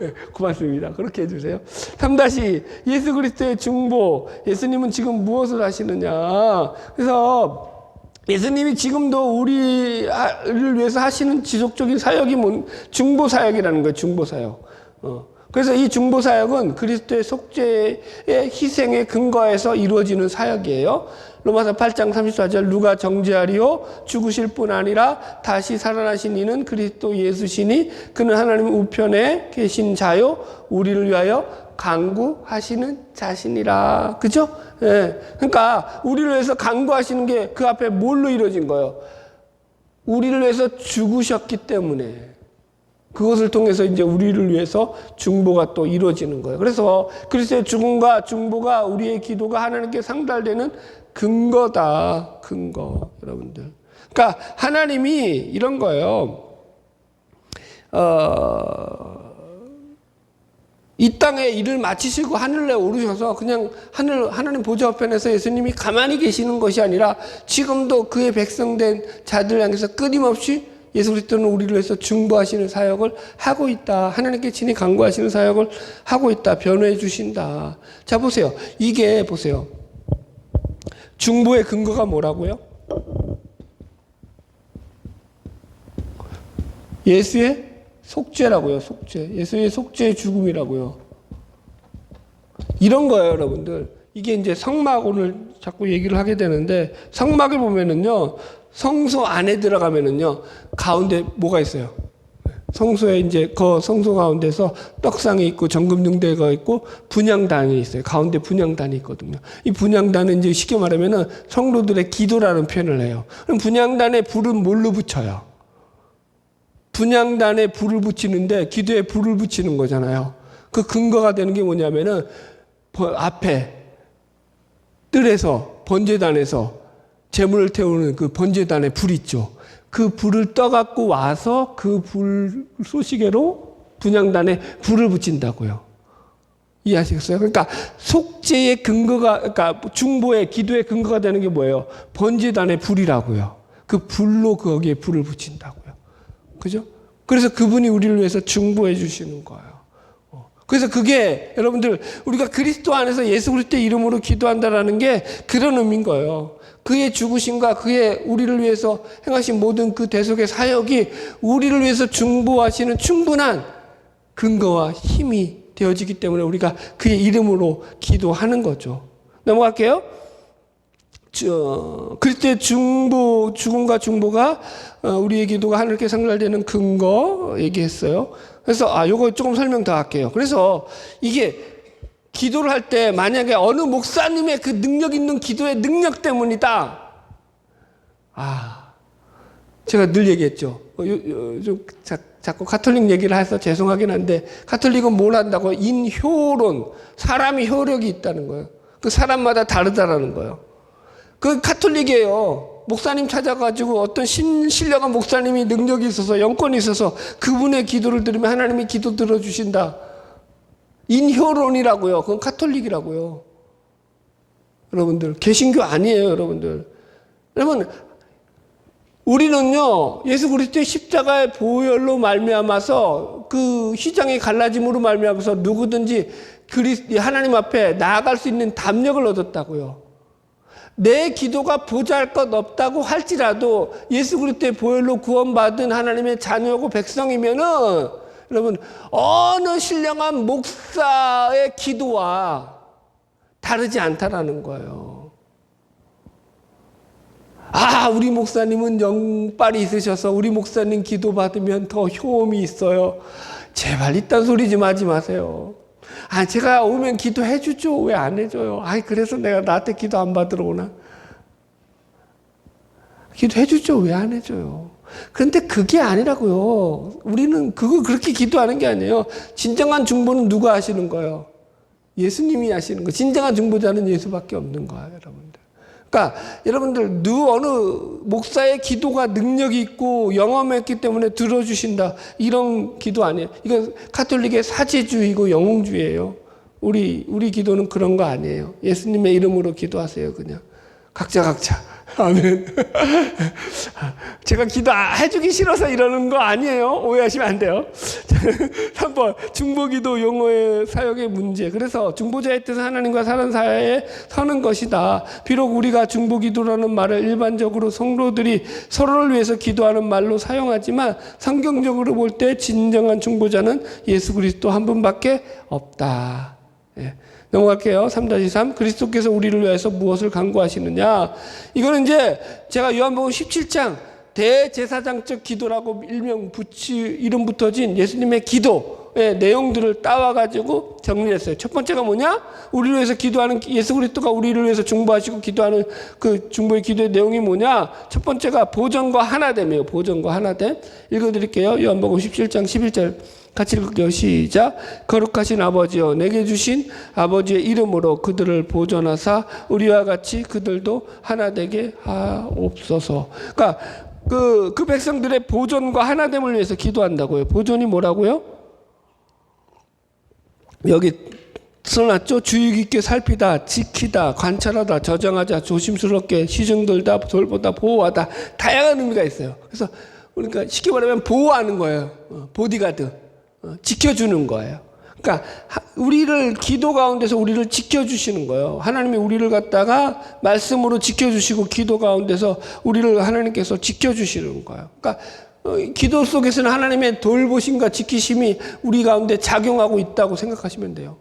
예, 고맙습니다. 그렇게 해주세요. 3- 예수 그리스도의 중보. 예수님은 지금 무엇을 하시느냐. 그래서 예수님이 지금도 우리를 위해서 하시는 지속적인 사역이 중보 사역이라는 거예요. 중보 사역. 그래서 이 중보 사역은 그리스도의 속죄의 희생에 근거해서 이루어지는 사역이에요. 로마서 8장 34절 누가 정죄하리요 죽으실 뿐 아니라 다시 살아나신 이는 그리스도 예수시니 그는 하나님 우편에 계신 자요 우리를 위하여 간구하시는 자신이라. 그죠? 예. 그러니까 우리를 위해서 간구하시는 게 그 앞에 뭘로 이루어진 거예요? 우리를 위해서 죽으셨기 때문에 그것을 통해서 이제 우리를 위해서 중보가 또 이루어지는 거예요. 그래서 그리스도의 죽음과 중보가 우리의 기도가 하나님께 상달되는 근거다. 근거. 여러분들. 그러니까 하나님이 이런 거예요. 이 땅에 일을 마치시고 하늘에 오르셔서 그냥 하나님 보좌 우편에서 예수님이 가만히 계시는 것이 아니라 지금도 그의 백성된 자들 향해서 끊임없이 예수 그리스도는 우리를 위해서 중보하시는 사역을 하고 있다. 하나님께 친히 간구하시는 사역을 하고 있다. 변호해 주신다. 자, 보세요. 이게 보세요. 중보의 근거가 뭐라고요? 예수의 속죄라고요. 속죄. 예수의 속죄의 죽음이라고요. 이런 거예요, 여러분들. 이게 이제 성막 오늘 자꾸 얘기를 하게 되는데 성막을 보면은요. 성소 안에 들어가면은요. 가운데 뭐가 있어요? 성소에 이제 그 성소 가운데서 떡상이 있고 정금등대가 있고 분향단이 있어요. 가운데 분향단이 있거든요. 이 분향단은 이제 쉽게 말하면은 성도들의 기도라는 표현을 해요. 그럼 분향단에 불은 뭘로 붙여요? 분향단에 불을 붙이는데 기도에 불을 붙이는 거잖아요. 그 근거가 되는 게 뭐냐면은 앞에 뜰에서 번제단에서 제물을 태우는 그 번제단에 불 있죠. 그 불을 떠갖고 와서 그 불 소시계로 분향단에 불을 붙인다고요. 이해하시겠어요? 그러니까 속죄의 근거가, 그러니까 중보의 기도의 근거가 되는 게 뭐예요? 번제단의 불이라고요. 그 불로 거기에 불을 붙인다고요. 그죠? 그래서 그분이 우리를 위해서 중보해 주시는 거예요. 그래서 그게 여러분들 우리가 그리스도 안에서 예수 그리스도의 이름으로 기도한다라는 게 그런 의미인 거예요. 그의 죽으심과 그의 우리를 위해서 행하신 모든 그 대속의 사역이 우리를 위해서 중보하시는 충분한 근거와 힘이 되어지기 때문에 우리가 그의 이름으로 기도하는 거죠. 넘어갈게요. 그리스도의 죽음과 중보가 우리의 기도가 하늘께 상달되는 근거 얘기했어요. 그래서 요거 조금 설명 더 할게요. 그래서 이게 기도를 할 때 만약에 어느 목사님의 그 능력 있는 기도의 능력 때문이다. 제가 늘 얘기했죠. 좀 자꾸 가톨릭 얘기를 해서 죄송하긴 한데 가톨릭은 뭘 한다고? 인효론. 사람이 효력이 있다는 거예요. 그 사람마다 다르다라는 거예요. 그 가톨릭이에요. 목사님 찾아가지고 어떤 신령한 목사님이 능력이 있어서 영권이 있어서 그분의 기도를 들으면 하나님이 기도 들어주신다. 인효론이라고요. 그건 가톨릭이라고요. 여러분들 개신교 아니에요. 여러분들. 여러분 우리는요 예수 그리스도의 십자가의 보혈로 말미암아서 그 휘장이 갈라짐으로 말미암아서 누구든지 하나님 앞에 나아갈 수 있는 담력을 얻었다고요. 내 기도가 보잘것 없다고 할지라도 예수 그리스도의 보혈로 구원받은 하나님의 자녀고 백성이면은 여러분 어느 신령한 목사의 기도와 다르지 않다라는 거예요. 우리 목사님은 영빨이 있으셔서 우리 목사님 기도 받으면 더 효험이 있어요. 제발 이딴 소리 좀 하지 마세요. 제가 오면 기도해 주죠. 왜 안 해줘요? 그래서 내가 나한테 기도 안 받으러 오나? 기도해 주죠. 왜 안 해줘요? 그런데 그게 아니라고요. 우리는 그렇게 기도하는 게 아니에요. 진정한 중보는 누가 하시는 거예요? 예수님이 하시는 거예요. 진정한 중보자는 예수밖에 없는 거예요, 여러분들. 그러니까 여러분들 어느 목사의 기도가 능력이 있고 영험했기 때문에 들어주신다 이런 기도 아니에요. 이건 가톨릭의 사제주의고 영웅주의예요. 우리 기도는 그런 거 아니에요. 예수님의 이름으로 기도하세요. 그냥 각자 아멘. 제가 기도해주기 싫어서 이러는 거 아니에요. 오해하시면 안 돼요. 3번 중보기도 용어의 사역의 문제. 그래서 중보자의 뜻은 하나님과 사는 사이에 서는 것이다. 비록 우리가 중보기도라는 말을 일반적으로 성도들이 서로를 위해서 기도하는 말로 사용하지만 성경적으로 볼 때 진정한 중보자는 예수 그리스도 한 분밖에 없다. 예. 넘어갈게요. 3-3 그리스도께서 우리를 위해서 무엇을 간구하시느냐. 이거는 이제 제가 요한복음 17장 대제사장적 기도라고 이름 붙어진 예수님의 기도의 내용들을 따와가지고 정리했어요. 첫 번째가 뭐냐? 우리를 위해서 기도하는 예수 그리스도가 우리를 위해서 중보하시고 기도하는 그 중보의 기도의 내용이 뭐냐? 첫 번째가 보전과 하나됨이에요. 보전과 하나됨. 읽어드릴게요. 요한복음 17장 11절. 같이 읽을게요. 시작. 거룩하신 아버지여 내게 주신 아버지의 이름으로 그들을 보존하사 우리와 같이 그들도 하나 되게 하옵소서. 그러니까 그 백성들의 보존과 하나됨을 위해서 기도한다고요. 보존이 뭐라고요? 여기 써놨죠. 주의 깊게 살피다, 지키다, 관찰하다, 저장하자, 조심스럽게 시중들다, 돌보다, 보호하다. 다양한 의미가 있어요. 그래서 그러니까 쉽게 말하면 보호하는 거예요. 보디가드. 지켜주는 거예요. 그러니까 우리를 기도 가운데서 우리를 지켜주시는 거예요. 하나님이 우리를 갖다가 말씀으로 지켜주시고 기도 가운데서 우리를 하나님께서 지켜주시는 거예요. 그러니까 기도 속에서는 하나님의 돌보심과 지키심이 우리 가운데 작용하고 있다고 생각하시면 돼요.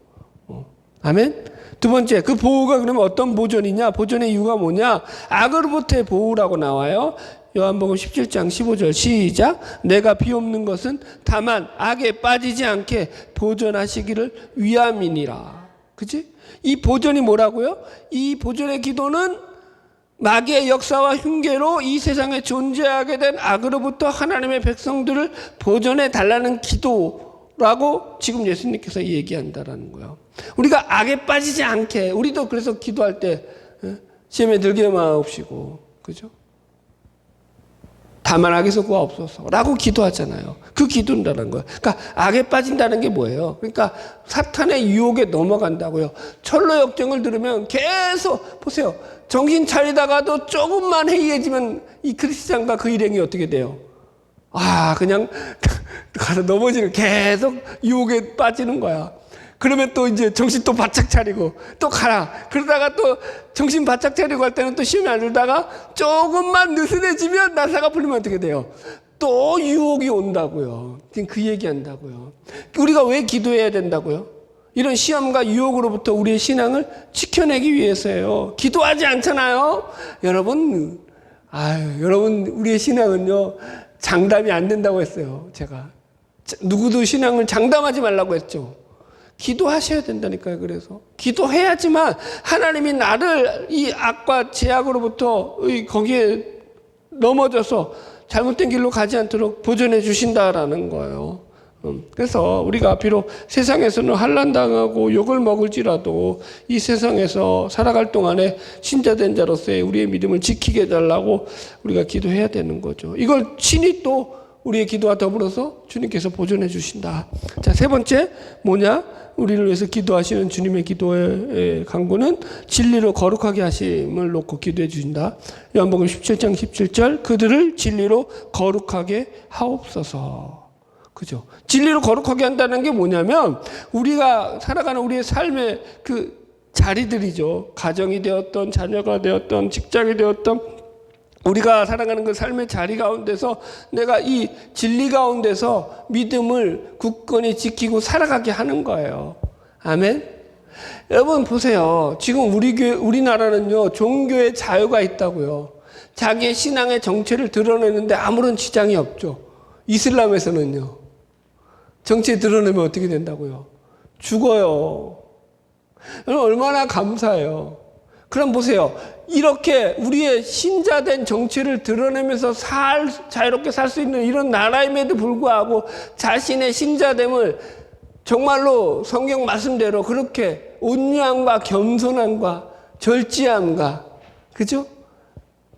아멘? 두 번째, 그 보호가 그러면 어떤 보존이냐? 보존의 이유가 뭐냐? 악으로부터의 보호라고 나와요. 요한복음 17장 15절 시작. 내가 비옵는 것은 다만 악에 빠지지 않게 보존하시기를 위함이니라. 그치? 이 보존이 뭐라고요? 이 보존의 기도는 마귀의 역사와 흉계로 이 세상에 존재하게 된 악으로부터 하나님의 백성들을 보존해 달라는 기도라고 지금 예수님께서 얘기한다라는 거예요. 우리가 악에 빠지지 않게, 우리도 그래서 기도할 때 시험에 들게 마옵시고, 그죠? 다만 악에서 구하옵소서 라고 기도하잖아요. 그 기도라는 거예요. 그러니까 악에 빠진다는 게 뭐예요? 그러니까 사탄의 유혹에 넘어간다고요. 철로 역정을 들으면 계속 보세요. 정신 차리다가도 조금만 해이해지면 이 크리스찬과 그 일행이 어떻게 돼요? 그냥 가서 넘어지는, 계속 유혹에 빠지는 거야. 그러면 또 이제 정신 또 바짝 차리고 또 가라. 그러다가 또 정신 바짝 차리고 할 때는 또 시험이 안 들다가 조금만 느슨해지면 나사가 풀리면 어떻게 돼요? 또 유혹이 온다고요. 지금 그 얘기한다고요. 우리가 왜 기도해야 된다고요? 이런 시험과 유혹으로부터 우리의 신앙을 지켜내기 위해서예요. 기도하지 않잖아요. 여러분 우리의 신앙은요 장담이 안 된다고 했어요. 제가 누구도 신앙을 장담하지 말라고 했죠. 기도하셔야 된다니까요. 그래서 기도해야지만 하나님이 나를 이 악과 제약으로부터 거기에 넘어져서 잘못된 길로 가지 않도록 보존해 주신다라는 거예요. 그래서 우리가 비록 세상에서는 환난당하고 욕을 먹을지라도 이 세상에서 살아갈 동안에 신자된 자로서의 우리의 믿음을 지키게 해달라고 우리가 기도해야 되는 거죠. 이걸 친히 또 우리의 기도와 더불어서 주님께서 보존해 주신다. 자, 세 번째 뭐냐? 우리를 위해서 기도하시는 주님의 기도의 간구는 진리로 거룩하게 하심을 놓고 기도해 주신다. 요한복음 17장 17절 그들을 진리로 거룩하게 하옵소서. 그죠? 진리로 거룩하게 한다는 게 뭐냐면 우리가 살아가는 우리의 삶의 그 자리들이죠. 가정이 되었던, 자녀가 되었던, 직장이 되었던 우리가 살아가는 그 삶의 자리 가운데서 내가 이 진리 가운데서 믿음을 굳건히 지키고 살아가게 하는 거예요. 아멘? 여러분 보세요. 지금 우리나라는요, 종교의 자유가 있다고요. 자기의 신앙의 정체를 드러내는데 아무런 지장이 없죠. 이슬람에서는요. 정체 드러내면 어떻게 된다고요? 죽어요. 여러분 얼마나 감사해요. 그럼 보세요. 이렇게 우리의 신자된 정체를 드러내면서 자유롭게 살 수 있는 이런 나라임에도 불구하고 자신의 신자됨을 정말로 성경 말씀대로 그렇게 온유함과 겸손함과 절제함과 그죠?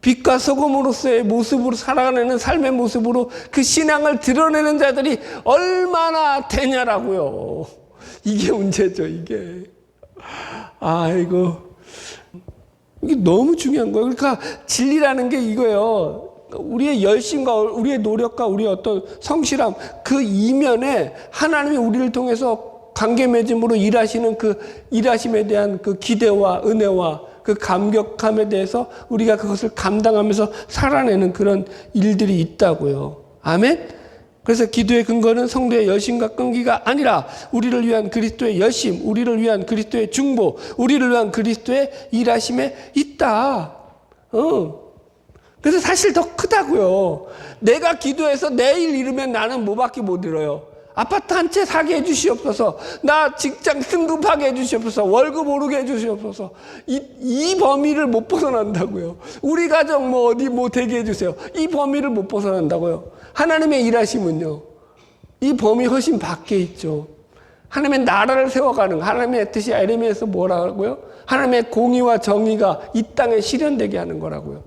빛과 소금으로서의 모습으로 살아가는 삶의 모습으로 그 신앙을 드러내는 자들이 얼마나 되냐라고요. 이게 문제죠, 이게. 아이고. 이게 너무 중요한 거예요. 그러니까 진리라는 게 이거예요. 우리의 열심과 우리의 노력과 우리의 어떤 성실함, 그 이면에 하나님이 우리를 통해서 관계 맺음으로 일하시는 그 일하심에 대한 그 기대와 은혜와 그 감격함에 대해서 우리가 그것을 감당하면서 살아내는 그런 일들이 있다고요. 아멘? 그래서 기도의 근거는 성도의 열심과 끈기가 아니라 우리를 위한 그리스도의 열심, 우리를 위한 그리스도의 중보, 우리를 위한 그리스도의 일하심에 있다. 그래서 사실 더 크다고요. 내가 기도해서 내일 이르면 나는 뭐밖에 못 이뤄요. 아파트 한 채 사게 해주시옵소서. 나 직장 승급하게 해주시옵소서. 월급 오르게 해주시옵소서. 이 범위를 못 벗어난다고요. 우리 가정 뭐 어디 뭐 되게 해주세요. 이 범위를 못 벗어난다고요. 하나님의 일하심은요, 이 범위 훨씬 밖에 있죠. 하나님의 나라를 세워가는, 하나님의 뜻이 에레미야에서 뭐라고요? 하나님의 공의와 정의가 이 땅에 실현되게 하는 거라고요.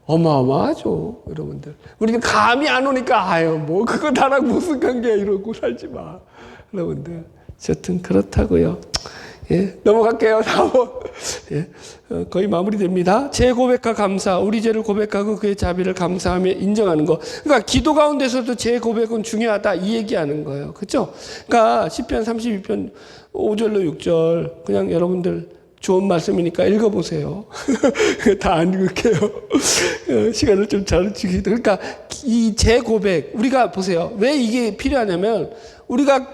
어마어마하죠, 여러분들. 우리는 감이 안 오니까, 아유, 뭐, 그거 나랑 무슨 관계야, 이러고 살지 마. 여러분들. 어쨌든 그렇다고요. 예, 넘어갈게요. 4번. 예, 거의 마무리됩니다. 제 고백과 감사, 우리 죄를 고백하고 그의 자비를 감사하며 인정하는 거. 그러니까 기도 가운데서도 제 고백은 중요하다, 이 얘기하는 거예요. 그렇죠? 그러니까 시편 32편 5절로 6절, 그냥 여러분들 좋은 말씀이니까 읽어보세요. 다 안 읽을게요. 시간을 좀 잘 지키기. 그러니까 이 제 고백, 우리가 보세요. 왜 이게 필요하냐면 우리가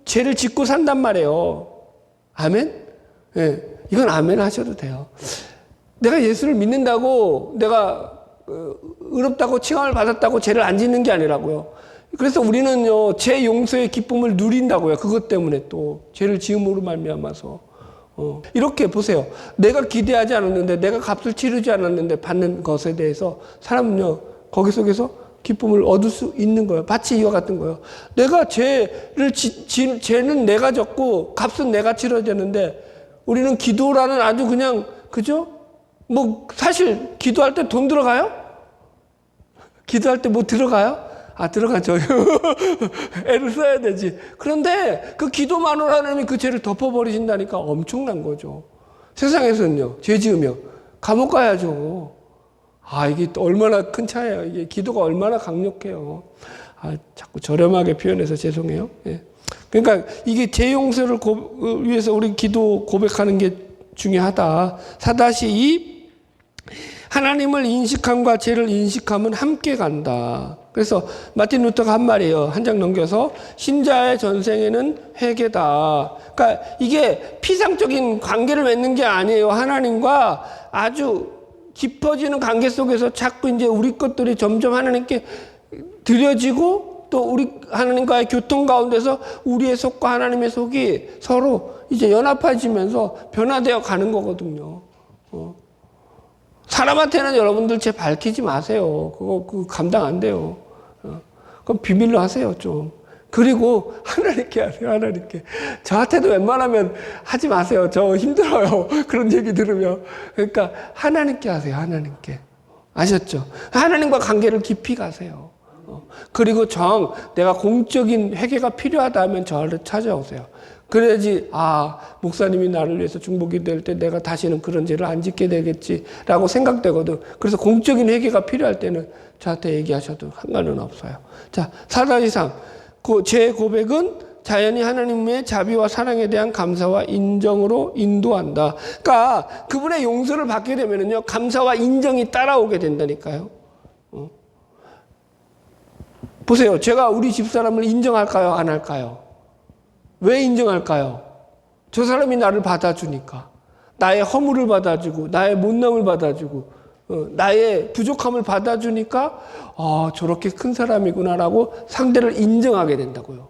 죄를 짓고 산단 말이에요. 아멘? 예, 이건 아멘 하셔도 돼요. 내가 예수를 믿는다고 내가 의롭다고 칭함을 받았다고 죄를 안 짓는 게 아니라고요. 그래서 우리는요, 죄 용서의 기쁨을 누린다고요. 그것 때문에 또 죄를 지음으로 말미암아서. 이렇게 보세요. 내가 기대하지 않았는데, 내가 값을 치르지 않았는데 받는 것에 대해서 사람은요, 거기 속에서 기쁨을 얻을 수 있는 거예요. 마치 이와 같은 거예요. 내가 죄는 내가 졌고 값은 내가 치러야 되는데, 우리는 기도라는 아주 그냥, 그죠? 뭐, 사실 기도할 때 돈 들어가요? 기도할 때 뭐 들어가요? 아, 들어가죠. 애를 써야 되지. 그런데 그 기도만으로 하나님이 그 죄를 덮어버리신다니까 엄청난 거죠. 세상에서는요, 죄 지으면 감옥 가야죠. 아, 이게 또 얼마나 큰 차이예요. 이게 기도가 얼마나 강력해요. 아, 자꾸 저렴하게 표현해서 죄송해요. 예. 그러니까 이게 죄 용서를 위해서 우리 기도 고백하는 게 중요하다. 4-2 하나님을 인식함과 죄를 인식함은 함께 간다. 그래서 마틴 루터가 한 말이에요. 한 장 넘겨서 신자의 전생에는 회개다. 그러니까 이게 피상적인 관계를 맺는 게 아니에요. 하나님과 아주 깊어지는 관계 속에서 자꾸 이제 우리 것들이 점점 하나님께 드려지고 또 우리 하나님과의 교통 가운데서 우리의 속과 하나님의 속이 서로 이제 연합해지면서 변화되어 가는 거거든요. 사람한테는 여러분들 죄 밝히지 마세요. 그거 감당 안 돼요. 그럼 비밀로 하세요, 좀. 그리고 하나님께 하세요, 하나님께. 저한테도 웬만하면 하지 마세요. 저 힘들어요. 그런 얘기 들으면. 그러니까 하나님께 하세요, 하나님께. 아셨죠? 하나님과 관계를 깊이 가세요. 그리고 내가 공적인 회개가 필요하다 하면 저를 찾아오세요. 그래야지, 아, 목사님이 나를 위해서 중보기 될 때 내가 다시는 그런 죄를 안 짓게 되겠지라고 생각되거든. 그래서 공적인 회개가 필요할 때는 저한테 얘기하셔도 상관은 없어요. 자, 4-3. 제 고백은 자연히 하나님의 자비와 사랑에 대한 감사와 인정으로 인도한다. 그러니까 그분의 용서를 받게 되면은요, 감사와 인정이 따라오게 된다니까요. 보세요. 제가 우리 집사람을 인정할까요? 안 할까요? 왜 인정할까요? 저 사람이 나를 받아주니까. 나의 허물을 받아주고, 나의 못남을 받아주고, 나의 부족함을 받아주니까, 아, 저렇게 큰 사람이구나라고 상대를 인정하게 된다고요.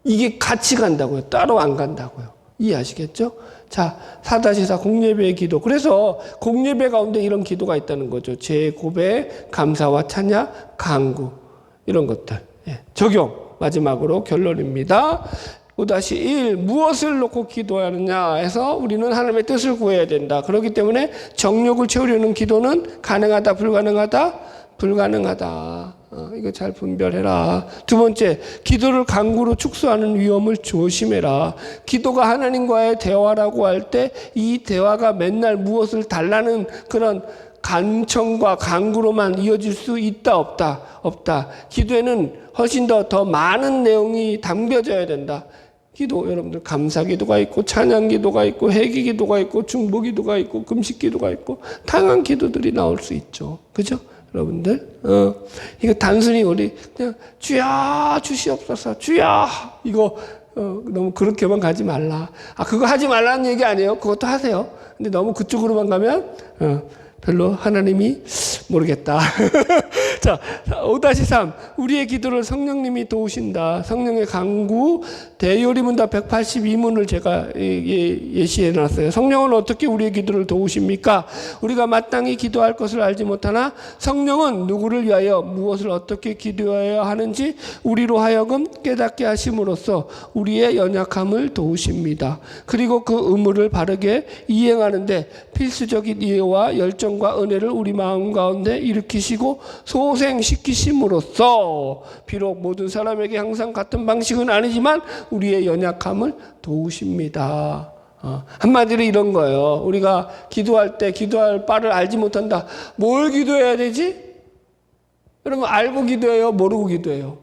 이게 같이 간다고요. 따로 안 간다고요. 이해하시겠죠? 자, 4-4 공예배의 기도. 그래서 공예배 가운데 이런 기도가 있다는 거죠. 제 고백, 감사와 찬양, 간구. 이런 것들. 예, 적용. 마지막으로 결론입니다. 5-1 무엇을 놓고 기도하느냐 해서 우리는 하나님의 뜻을 구해야 된다. 그렇기 때문에 정욕을 채우려는 기도는 가능하다, 불가능하다? 불가능하다. 이거 잘 분별해라. 두 번째, 기도를 강구로 축소하는 위험을 조심해라. 기도가 하나님과의 대화라고 할 때 이 대화가 맨날 무엇을 달라는 그런 간청과 강구로만 이어질 수 있다, 없다? 없다. 기도에는 훨씬 더 많은 내용이 담겨져야 된다. 기도, 여러분들 감사 기도가 있고 찬양 기도가 있고 회개 기도가 있고 중보 기도가 있고 금식 기도가 있고 다양한 기도들이 나올 수 있죠. 그죠? 여러분들, 이거 단순히 우리 그냥 주야 주시옵소서, 주야 이거 너무 그렇게만 가지 말라. 그거 하지 말라는 얘기 아니에요. 그것도 하세요. 근데 너무 그쪽으로만 가면 별로 하나님이 모르겠다. 자, 5-3 우리의 기도를 성령님이 도우신다. 성령의 강구 대요리문답 182문을 제가 예시해 놨어요. 성령은 어떻게 우리의 기도를 도우십니까? 우리가 마땅히 기도할 것을 알지 못하나 성령은 누구를 위하여 무엇을 어떻게 기도해야 하는지 우리로 하여금 깨닫게 하심으로써 우리의 연약함을 도우십니다. 그리고 그 의무를 바르게 이행하는데 필수적인 이해와 열정과 은혜를 우리 마음 가운데 일으키시고 소생시키심으로써 비록 모든 사람에게 항상 같은 방식은 아니지만 우리의 연약함을 도우십니다. 한마디로 이런 거예요. 우리가 기도할 때 기도할 바를 알지 못한다. 뭘 기도해야 되지? 여러분, 알고 기도해요? 모르고 기도해요?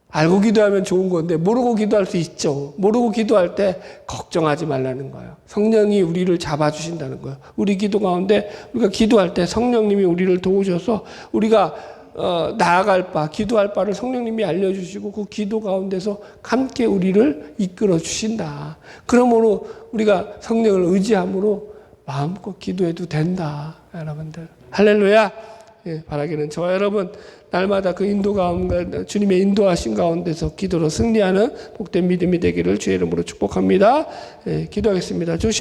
알고 기도하면 좋은 건데 모르고 기도할 수 있죠. 모르고 기도할 때 걱정하지 말라는 거예요. 성령이 우리를 잡아주신다는 거예요. 우리 기도 가운데 우리가 기도할 때 성령님이 우리를 도우셔서 우리가 나아갈 바, 기도할 바를 성령님이 알려주시고 그 기도 가운데서 함께 우리를 이끌어 주신다. 그러므로 우리가 성령을 의지함으로 마음껏 기도해도 된다. 여러분들 할렐루야. 바라기는 저와 여러분 날마다 그 인도 가운데 주님의 인도하신 가운데서 기도로 승리하는 복된 믿음이 되기를 주의 이름으로 축복합니다. 기도하겠습니다.